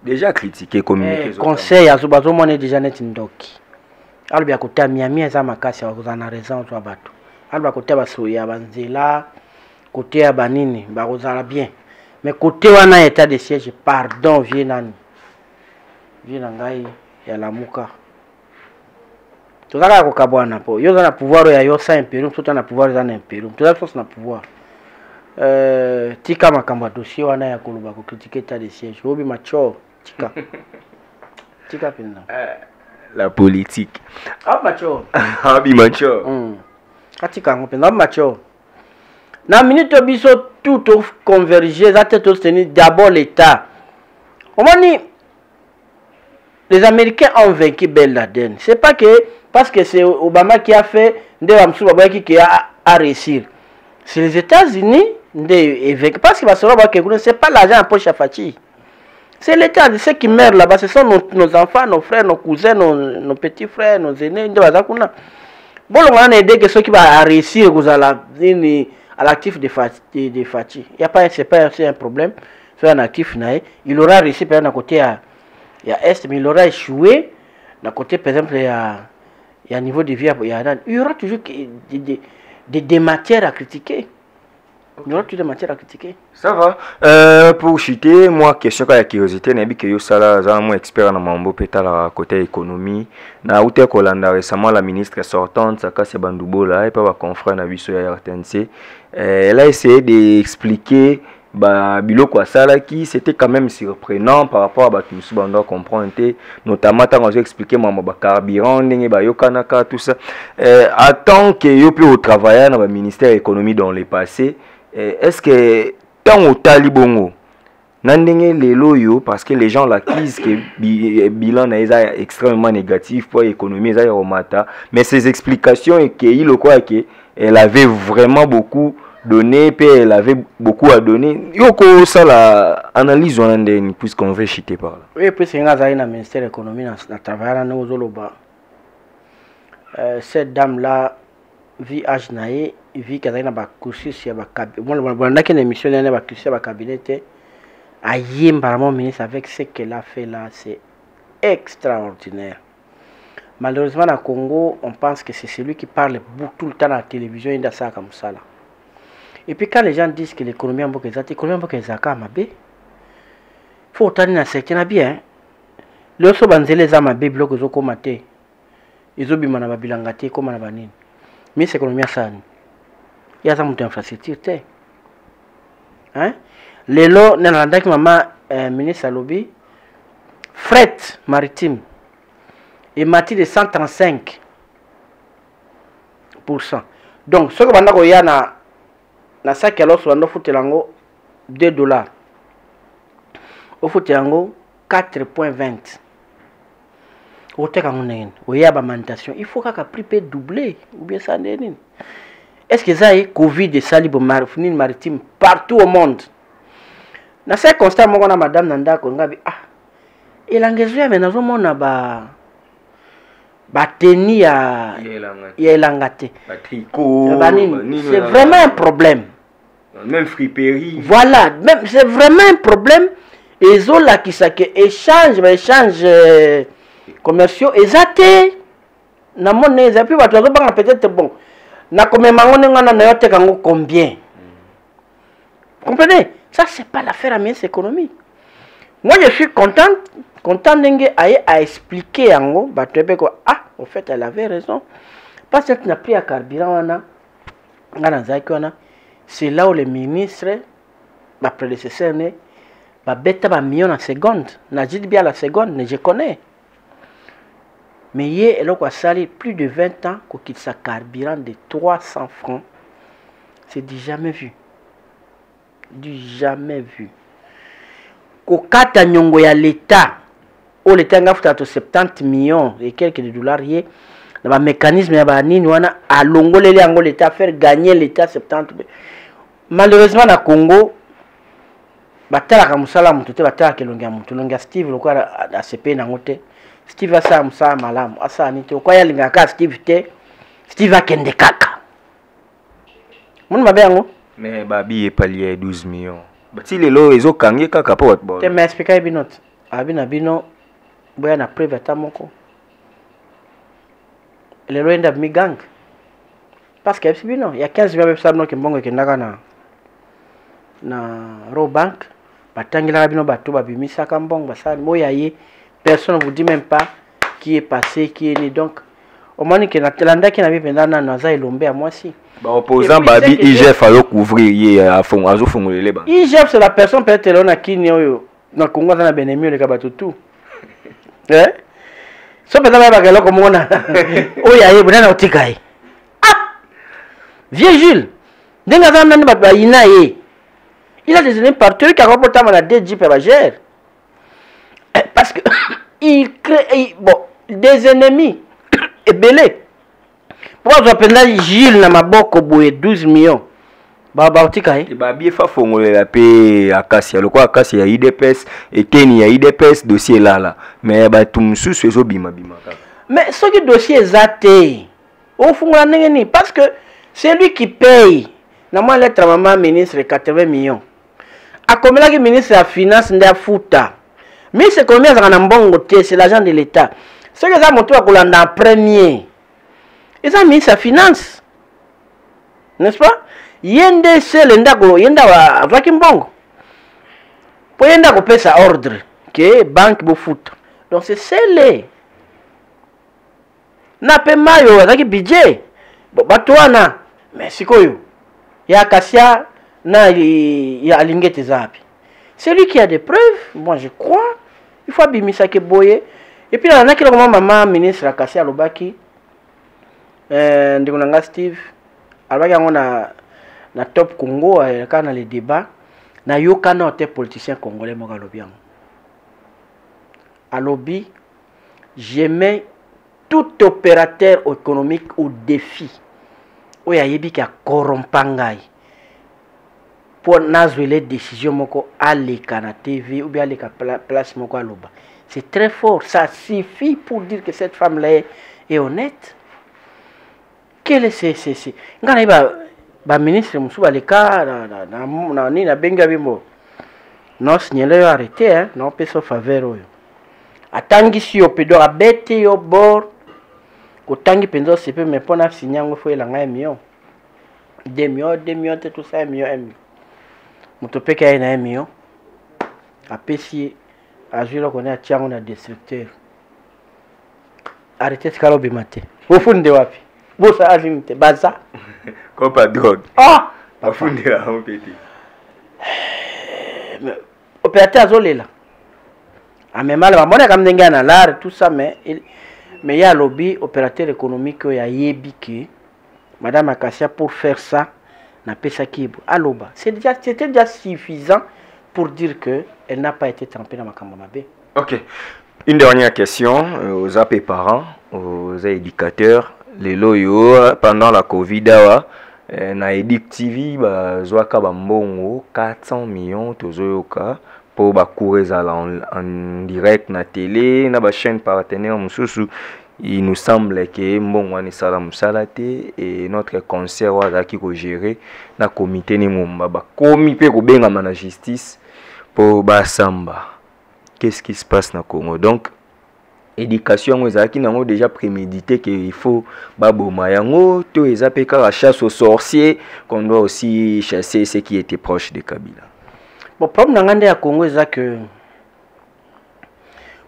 Déjà critiqué, communiqué. Conseil à Zubazo Mone déjà net Ndoki. Alors bien côté Miami, ça m'a cassé, vous en a raison, toi bateau. Alors côté Basoya, Banzela, côté Abanini, Barozala bien. Mais côté wana état de siège, pardon, Vienani. Vienangai. Ya la muka tozaka ko kabwana po yo za na pouvoir ya yo sa imperium tout na pouvoir za na imperium tozaka force na pouvoir tika makambo dossier wana ya koluba ko critiquer état de siège obi macho tika penda la politique macho abi macho katika ngo penda macho na minute biso tout converger za tête soutenir d'abord l'état omoni. Les Américains ont vaincu Ben Laden. C'est pas que parce que c'est Obama qui a fait qui a réussi. C'est les États-Unis parce que c'est pas l'argent en poche à Fachi. C'est l'État, ceux qui meurent là-bas, ce sont nos enfants, nos frères, nos cousins, nos petits frères, nos aînés. Bon, on a aidé que ceux qui vont réussir à l'actif de Fachi. Il y a pas, c'est pas un problème. C'est un actif, il aura réussi par un côté à il y a Est, mais il aura échoué. D'un côté, par exemple, il y a niveau de vie, il y aura toujours des matières à critiquer. Il y aura toujours des matières à critiquer. Ça va. Pour chuter, moi, question de la curiosité, je que je expert dans mon côté économie. Na outé Kolanda récemment, la ministre sortante, Sakase Bandoubola, et pas ma confrère Nabiso RTNC, elle a essayé d'expliquer. Biloko asala qui c'était quand même surprenant par rapport à Batumusu Bando comprendre notamment quand j'ai expliqué maman carburant ndenge ba yokanaka tout ça en tant que yo peut travailler dans le ministère de l'économie dans le passé est-ce que tant au talibongo nandenge lelo yo parce que les gens l'accusent que bilan est extrêmement négatif pour l'économie ça romata mais ces explications et que il quoi que elle avait vraiment beaucoup donné, puis elle avait beaucoup à donner. Yoko ça la analyse on a puisqu'on veut chiter par là. Oui, puisque nous avons un ministère de l'économie dans travail nous zoloba. Cette dame là vit âge naé, vit qu'elle a ba cursus ya ba cabinet. Bon on a qu'une émission na ba cursus ya ba cabinet a yimba mon ministre avec ce qu'elle a fait là, c'est extraordinaire. Malheureusement au Congo, on pense que c'est celui qui parle tout le temps à la télévision et ça comme ça là. Et puis quand les gens disent que l'économie en Bokézat, l'économie en Bokézat, il faut autant de secteur bien. Les gens qui les ont mabé bloqués au comité, ils ont bien mabilangate comme on a banni. Mais c'est l'économie ça. Il y a ça mon infrastructure. Hein? lelo nalandaki mama ministre alobi fret maritime emati de 135%. Donc ce que banda koya na sac ya loso banda futelango $2. Au futelango 4.20. Oteka ngone oya ba manutention, il faut qu'à prix peut doubler ou bien ça n'est. Est-ce que ça est Covid et salibo maritime partout au monde? Na ce constat mo na madame nanda ko ngabi elangezo mais nazo mona ba teni ya elangate. C'est vraiment un problème. Même friperie. Voilà, même c'est vraiment un problème. Et zola qui ça que échange commerciaux exacté. Na monnaie et puis peut-être bon. Na comme mangone ngana na yote kango combien. Comprenez? Ça c'est pas l'affaire à mes économies. Moi je suis content d'engue à expliquer en gros, en fait elle avait raison. Parce que tu n'as pris à carburant, c'est là où les ministres, ma prédécesseur, bêta ba million en seconde. N'a dit bien la seconde, je connais. Mais hier, elle a salé plus de 20 ans qu'on quitte sa carburant de 300 francs. C'est du jamais vu. Du jamais vu. Kokata nyongo ya l'État. Où l'État a fait 70 millions et quelques dollars. Dans le mécanisme, il y a à l'État faire gagner l'État 70 millions. Malheureusement, dans le Congo, batala kamusala mutote batala kelonga mutu longa Steve lokwa a CP na ngote Steve asa musa malamu asa nite kwa ya linga ka Steve te Steve akende kaka mun mabe yango mais babi e palier 12 millions bati lelo ezo kangi kaka po wat bo te me expliquer binot abina bino boya na preuve tamoko lelo enda mi gang parce que c'est bino il y a 15 millions ça no kimbongo kendaka na Robank batangila bino bato babimisa kambongo basali moya ye personne ne vous dit même pas qui est passé qui est né donc au moins que na telanda qui na bipenda na naza elombe à moi si ba opposant babi IGF alo couvrir ye a fond azo fongolele ba IGF c'est la personne peut-être là kini oyo na Congo na benemi le kabato tout so peut-être ba gelo comme on a oya ye bana otikai vieux Jules ndenga za nani ba ina ye. Il a des ennemis partout qui a remporté à des jeeps à gère. Parce que il crée des ennemis et belé. Pourquoi je appelle Gilles na maboko boye 12 millions. Baba otika eh. Ba bien fa fongole la paix Akasia. Le quoi Akasia ya IDPS et Kenya IDPS dossier là. Mais ba tumsu sezo bima. Mais ce qui dossier exacté. Au fond la nengeni parce que c'est lui qui paye. Na moi lettre maman ministre 80 millions. A combien le ministre de la finance nda futa. Mais c'est combien ça na mbongo te c'est l'argent de l'État. Ce que ça montre à Kolanda en premier. Et ça ministre de la finance. N'est-ce pas? Yende c'est l'endako yenda wa avaki mbongo. Pour yenda ko pesa ordre que banque bo futa. Donc c'est scellé. Na pe mayo avec budget. Batwana. Mais sikoyo. Ya Akasia na ya alingete zapi. C'est lui qui a des preuves, moi je crois. Il faut abimisa ke boye. Et puis il y en a qui comme maman ministre Akasia Lobaki ndikunanga Steve alobaki yango na top Congo kana les débats na yokana ote politicien congolais moka lobi yango. Alobi je mets tout opérateur économique au défi. Oya yebi ka corrompangai. Pour nazwe les décisions moko aleka na TV ou bien aleka place moko aloba. C'est très fort, ça suffit pour dire que cette femme là est honnête. Quel est c'est ngana ba ministre musu baleka na ni na benga bimbo. Non signaler arrêté hein, non peso faveur oyo. Atangi si opedo abete yo bor ko tangi penzo sepe me pona sinyango fo elanga million. 2 millions tout ça 1 million. Mutopeka ina 1 million. Apesi azilo kona tiango na destructeur. Arrêtez skalo bimate. Ofunde wapi? Bosa alimite baza. Kopa drogue. Ah, afunde la petit. opérateur azolela amemala bamona kam ndenge na l'art tout ça mais il y a lobby opérateur économique ya yebi que madame Akassia pour faire ça n'a pas ça qui aloba c'était déjà suffisant pour dire que elle n'a pas été trempée dans ma camamabe. OK. Une dernière question aux AP parents, aux éducateurs, les loyo pendant la Covid na Edic TV bazwaka bambongo 400 millions tozoyoka pour bakourir en direct na télé na ba chaîne partenaire mususu. Il nous semble que mbongo ani sala musalate et notre concert wazaki ko gérer na comité ni mumba ba komi pe ko benga na justice pour ba samba. Qu'est-ce qui se passe na Congo? Donc éducation ezaki nango déjà prémédité qu'il faut baboma yango to ezapeka la chasse aux sorciers qu'on doit aussi chasser ceux qui étaient proches de Kabila. Bon problème ngande ya Congo eza que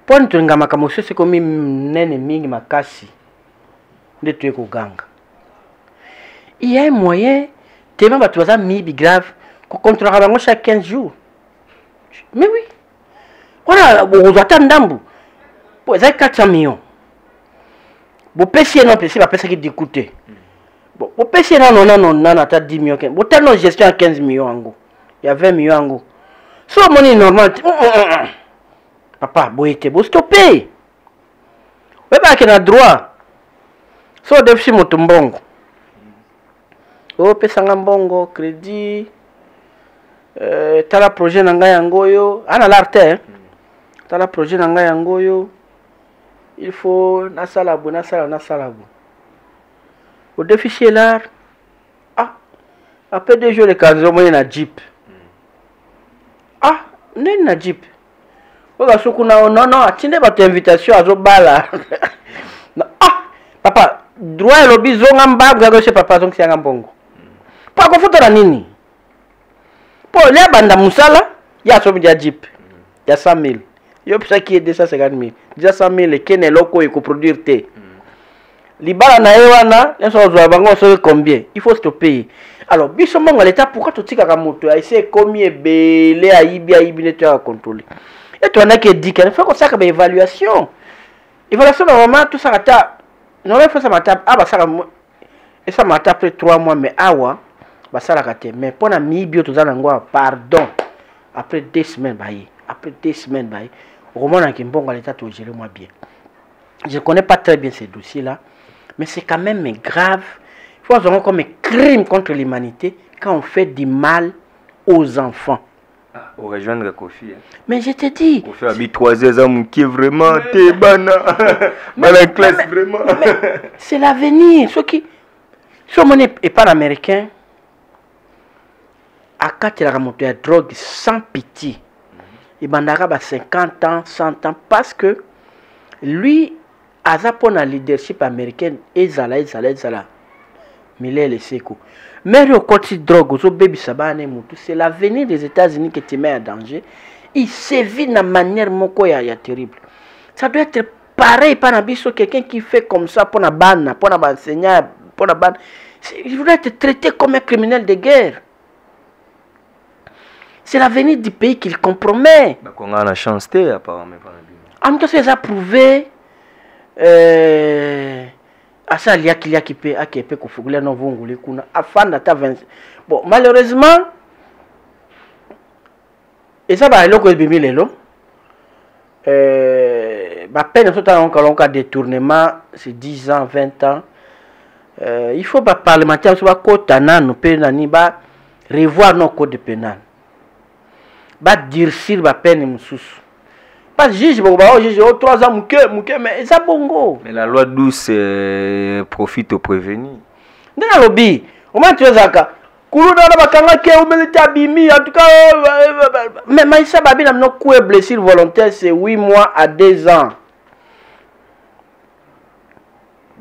pon tunga makamoso c'est comme nene mingi makasi de tuer ko ganga. Il y a un moyen tellement ba tuza mibi grave ko contrôler bango chaque 15 jours. Mais oui. Voilà, vous attendez ndambu. Pour ça 400 millions. Vous pêchez non pêchez pas pêcher qui d'écouter. Bon, vous pêchez non à 10 millions. Vous tellement gestion à 15 millions en gros. Il y a 20 millions en gros. Soit monnaie normale. Papa, vous stoppez. Vous pas qu'il a droit. Soit défi motombongo. Oh pesa mbongo crédit tala projet nanga yangoyo ana l'arte tala projet nanga yangoyo il faut na salabu au déficit là après 2 jours les cases au na jeep na jeep oga sukuna non atinde ba invitation azobala papa droit lobby zonga mbaga go chez papa zonga sianga mbongo pa ko futa nini po le banda musala ya so dia jeep ya 100 000 yo pesa qui est 250 000 déjà 100 000 kene loko e ko produire te libala na ewana eso zo bango so combien il faut stopper alors biso monga l'état pourquoi totika ka moto a essayer combien belé aibi ne tu contrôler et toi na qui dit qu'il faut qu'on ça ka évaluation normalement tout ça ata non il faut ça mata ça et ça mata après 3 mois mais awa basala kate mais pour na mibio to zana ngwa pardon après 2 semaines baye au moment où Kimbongo l'état to gérer moi bien. Je connais pas très bien ces dossiers là mais c'est quand même grave. Il faut voir comme un crime contre l'humanité quand on fait du mal aux enfants. Au rejoindre Kofi. Mais je te dis Kofi a mis 3 ans qui est vraiment tebana. Malin classe vraiment. C'est l'avenir. Ceux qui sont mon et pas américain à 4 la moto de drogue sans pitié. Il bandara 50 ans, 100 ans parce que lui a pour la leadership américaine ezala Miller le seko. Mais le côté drogue au baby sabane mutu c'est l'avenir des États-Unis qui te met en danger. Il sévit de manière moko ya terrible. Ça doit être pareil par nabiso quelqu'un qui fait comme ça pour na ban, pour na enseignant, pour na ban. Il voudrait être traité comme un criminel de guerre. C'est l'avenir du pays qu'il compromet. On a la chance apparemment. En tout cas, c'est approuvé. Ça il y a qui peut configurer nos vongolais kuna afin d'atteindre 20. Bon, malheureusement et ça va loko ebimi lelo ba peine tout en cas détournement c'est 10 ans 20 ans il faut pas parlementaire soit kota nanu pe nani ba revoir nos codes pénal ba durcir ba peine mususu. Pas juge, juge 3 ans, mais ça bongo. Mais la loi douce profite aux prévenus. Dans le lobby, au moins tu es à cas. Kourouda na bakanga ke ou militaire bimi en tout cas mais Maïssa Babi n'a pas coué blessure volontaire c'est 8 mois à 2 ans.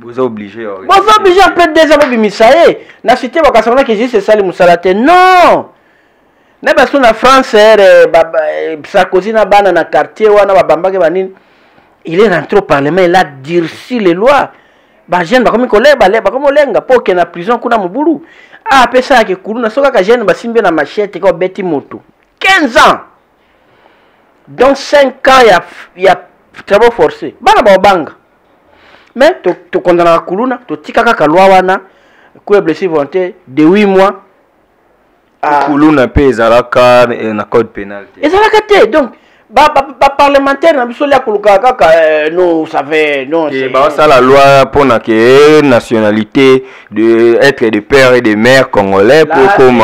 Vous êtes obligé. Vous êtes obligé après 2 ans bimi ça y na cité bakasana que juste ça le musalate non. Na baso na France Sarkozy na bana na quartier wana babambake banini il est rentré au parlement il a durci les lois ba jeune ba comme koleba ba comme olenga pour que na prison kuna mubulu pesa ke kuluna soka ka jeune ba simbe na machette ko beti moto 15 ans dans 5 ans il y a travaux forcés bana banga mais to condamna kuluna to tikaka kalwa wana ku blessé volonté de 8 mois kuluna pe ezalaka na code pénal ezalaka te donc ba parlementaire na biso la kuluka kaka non ça fait non c'est ba ça la loi pour na que nationalité de être de père et de mère congolais pour comme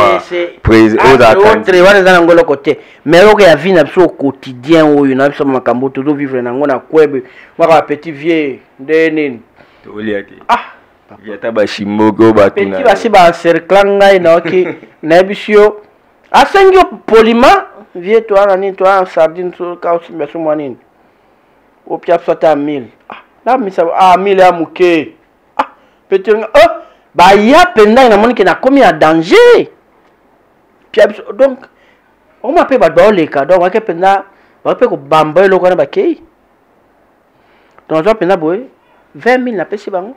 président autre wana za ngolo côté mais oke ya vie na biso au quotidien oyo na biso makambo to vivre na ngona kwebe waka petit vieux ndeni to liaki yata ba shimoko ba tuna petit basi ba cercle ngai na oki na biso asengio poliment vieux toi nani toi sardine sur kaos meso mwanini opia sota 1000 là mi ça 1000 ya muke petit ba ya penda na moni ke na komi à danger donc on m'a pas les cas donc on penda on peut ko bamba lo kana ba kei donc on penda boy 20 000 na pesi bango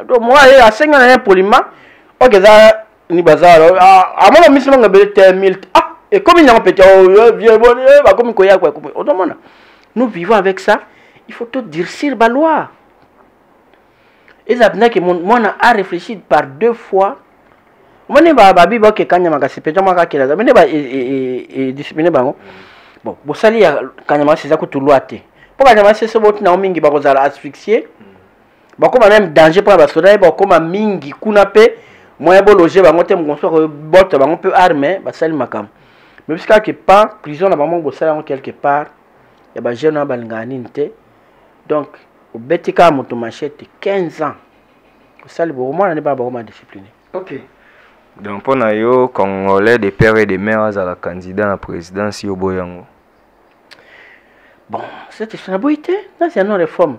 donc moi à 5 ans na poliment OK ça ni bazar amona misimo ngabele 1000 et comme il n'y a pas vieux bon ba comme koya quoi nous vivons avec ça il faut tout durcir la loi et ça que mon a réfléchi par 2 fois mon ba bibo ke kanya makasi pe jama ka kila mais ba et discipliné bango bon bo sali ya kanya makasi za kutu loi te pour kanya makasi so boti na mingi ba ko zala asphyxier ba ko même danger pour ba soda ba ko mingi kuna pe moi bon loger bango te mo so bota bango peu armé ba sali makam mais parce que pas prison na bango bo sala quelque part ya ba jeune na balingani nte donc au betika moto machete 15 ans au sali bo moi na ba ba discipliné. OK. Donc pour yo congolais de père et de mère à la candidat à la présidence yo boyango. Bon, c'est une boité, ça c'est une réforme.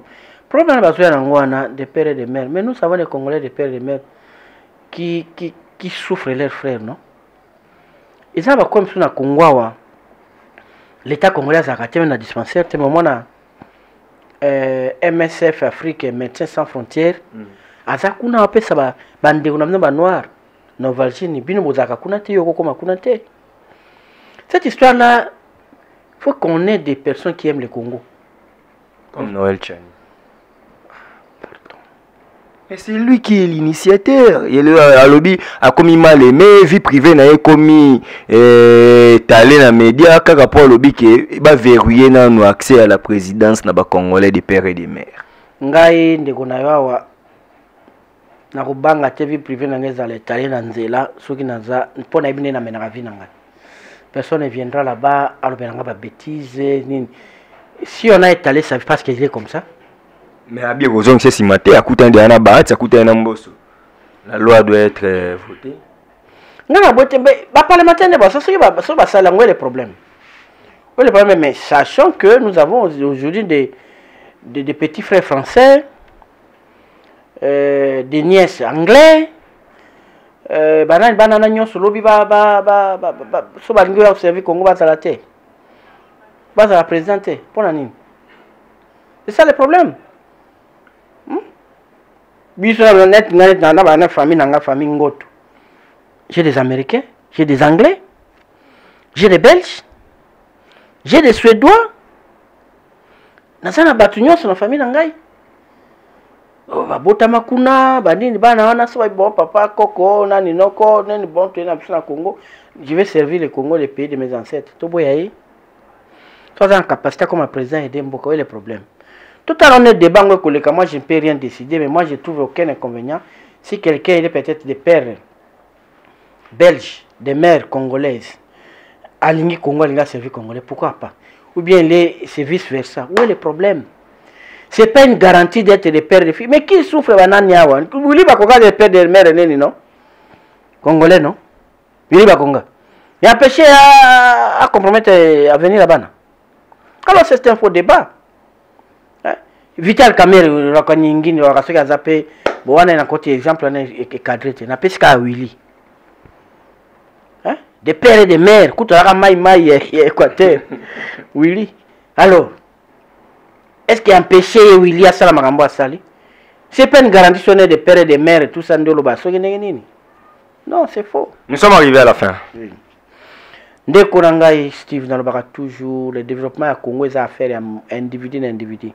Problème bazoya ngwana de père et de mère, mais nous savons les congolais de père et de mère qui souffrent leurs frères, non? Et ça va comme sur na Congo l'état congolais a raté un dispensaire, c'est moment na MSF Afrique Médecins sans frontières. Azakuna appelle ça ba bande kuna ba noir. Novalchini bino bozaka kuna te yoko koma kuna te. Cette histoire là faut qu'on ait des personnes qui aiment le Congo comme Noël Chani. Pardon. Mais c'est lui qui est l'initiateur. Il est à lobby a commis mal aimé vie privée na commis talé na média kaka pour lobby qui va verrouiller na no accès à la présidence na ba congolais des pères et des mères. Ngai ndeko na yawa na kubanga TV privé na ngeza le tali na nzela soki naza mpona ibine na menaka vie nanga personne ne viendra là-bas alobelanga ba bêtises nini si on a étalé ça parce qu'il est comme ça mais abi rozong c'est simaté akuta ndana ba akuta na mboso la loi doit être votée ngana bote ba parlementaire ne ba ça soki ba sala ngwe le problème mais sachant que nous avons aujourd'hui des petits frères français des nièces anglais banana nyonso lobi so balingi ya servir Congo bazala te bazala présenté pona nini c'est ça le problème biso net na bana famille nanga famille ngoto j'ai des américains j'ai des anglais j'ai des belges j'ai des suédois nazana batu nyonso na famille nangai babota makuna bandini bana wana so bon papa koko nani noko nani bon tu na na Congo je vais servir le Congo le pays de mes ancêtres to boyayi toi en capacité comme président aider Mboka est le problème tout à l'heure on est débat que moi je ne peux rien décider mais moi je trouve aucun inconvénient si quelqu'un il est peut-être des pères belges des mères congolaises alingi Congo alinga servir congolais pourquoi pas ou bien c'est vice versa où est le problème? C'est pas une garantie d'être des pères de filles. Mais qui souffre banani awa? Vous voulez pas qu'on des pères de mères neni non? Congolais non? Vous voulez pas qu'on il y a péché à compromettre à venir là-bas. Alors c'est un faux débat. Vital Kamer rakanyingini wakasoka zape bwana na côté exemple na cadré na pesika Willy. Des pères et des mères kutara mai Équateur. Willy. Alors est-ce qu'il y a un péché où il y a ça la marambo à sali? C'est pas une garantie sonnée des pères et des mères et tout ça. Non, c'est faux. Nous sommes arrivés à la fin. Oui. ndeko na ngai Steve nalobaka toujours le développement ya Congo eza affaire ya individu na individu.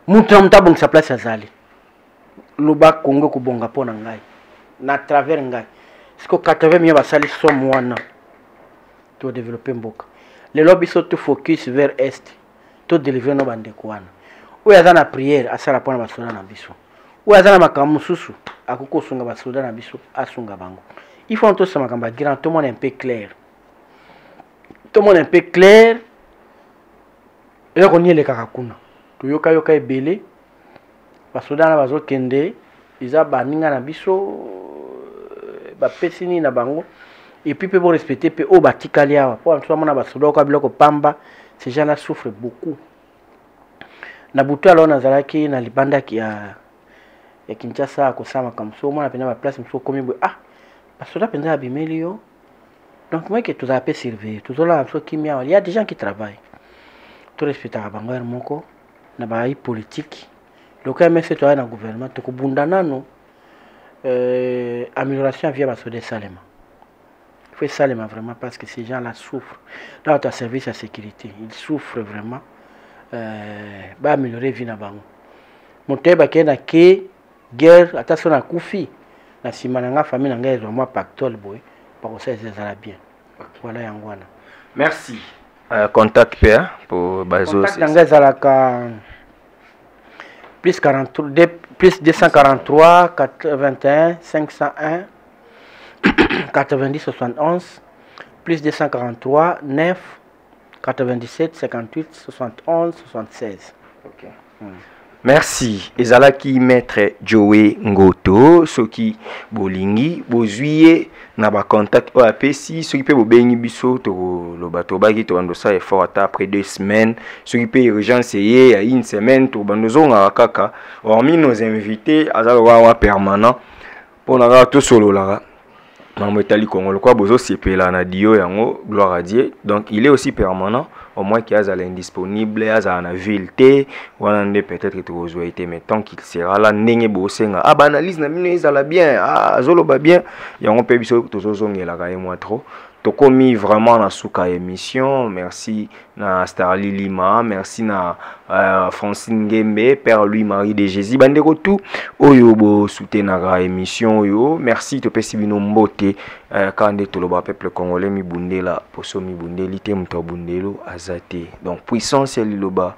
Mutu na mutu abongisa place azali. Loba Congo kubonga po na ngai na travers ngai. Siko 80 millions basali somme wana to développer mboka. Lelo biso to focus vers est to délivrer no bandeko wana. Oyo aza na prière asala pona basoda na biso. Oyo aza na makambo mususu akuko sunga basoda na biso asunga bango. Il faut tout ça makamba grand tout le monde un peu clair. Tout le monde un peu clair. Et on y est les kakakuna. Tu yoka yoka ebele. Basoda na bazo kende iza baninga na biso ba pesini na bango. Et puis pour respecter pe o batikali awa. Pour en soi na basoda ko biloko pamba, ces gens-là souffrent beaucoup. Na butu alors nazalaki na libanda ki ya Kinshasa ko sama comme ça moi na pena ba place mso komi bo ah basoda penza abimeli yo. Donc moi que tout a peu servir, tout là so kimia, il y a des gens qui travaillent. Tout respecter bango moko na ba politique. Le cas mais c'est toi na gouvernement to ko bundana no amélioration via basoda Salema. Il faut Salema vraiment parce que ces gens là souffrent. Dans ta service à sécurité, ils souffrent vraiment. Ba améliorer vie na bango. Moteba kena ke guerre attention na kufi na simananga famille nga ezo moi pactole boy pour ça ça bien. Voilà yangwana. Merci. Contact PA pour Bazo. Contact nga zalaka plus 43 plus 243 81 501 90 71 plus 243 9 97 58 71 76. OK. Merci. Ezalaki maître Joey Ngoto, soki bolingi bozuye na ba contact OAPC, soki pe bobengi biso to lo bato baki to bando ça effort ata après 2 semaines, soki pe urgence yé à une semaine to bando zonga kaka. Hormis nos invités azalo wa permanent pour na to solo la. Mambo etali Congo quoi bozo sepela na dio yango gloire à Dieu. Donc il est aussi permanent. Au moins qu'il y a l'indisponible, il y a la ville, ou peut-être que tu as été, mais tant qu'il sera là, n'engé bosenga. Ah, banalise, na mine, ils allaient bien, ah, zolo ba bien. Il y a un peu de choses qui sont moi trop. Tu commis vraiment na souka émission. Merci na Starly Lima, merci na Francine Gembe, Père Louis-Marie de Jésus. Bandeko tout, oyo bo soutenir la émission yo. Merci to pesi bino mbote quand de toloba peuple congolais mi bundela poso mi bundeli te mto bundelo azate. Donc puissance ya liloba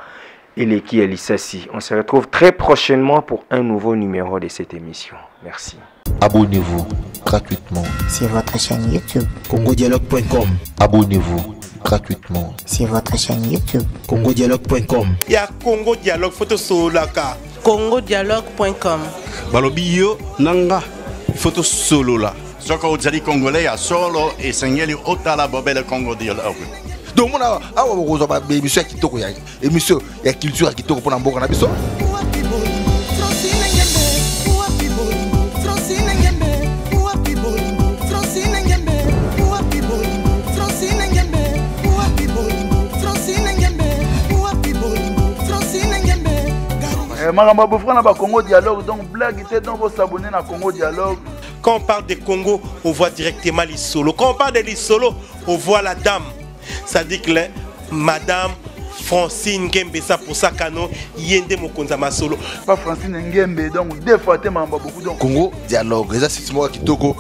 et l'équipe Elisasi. On se retrouve très prochainement pour un nouveau numéro de cette émission. Merci. Abonnez-vous gratuitement sur votre chaîne YouTube congodialogue.com. Abonnez-vous gratuitement sur votre chaîne YouTube congodialogue.com. Il y a Congo Dialogue photo solaka. congodialogue.com. Balobi yo nanga photo solo la. Soko ozali congolais ya solo esengeli otala bobele Congo Dialogue. donc mona awa bokozwa ba émission ya kitoko ya émission ya culture ya kitoko mpona mboka na biso. Makambo bofra na ba Congo Dialogue, donc blague était donc vous s'abonner na Congo Dialogue. Quand on parle de Congo, on voit directement les solos. Quand on parle de les solos, on voit la dame. Ça dit que Madame Francine Ngembe, ça pour ça canon, yende mokonza ma solo. Pas Francine Ngembe, donc deux fois te mamba beaucoup donc. Congo Dialogue, ça c'est moi kitoko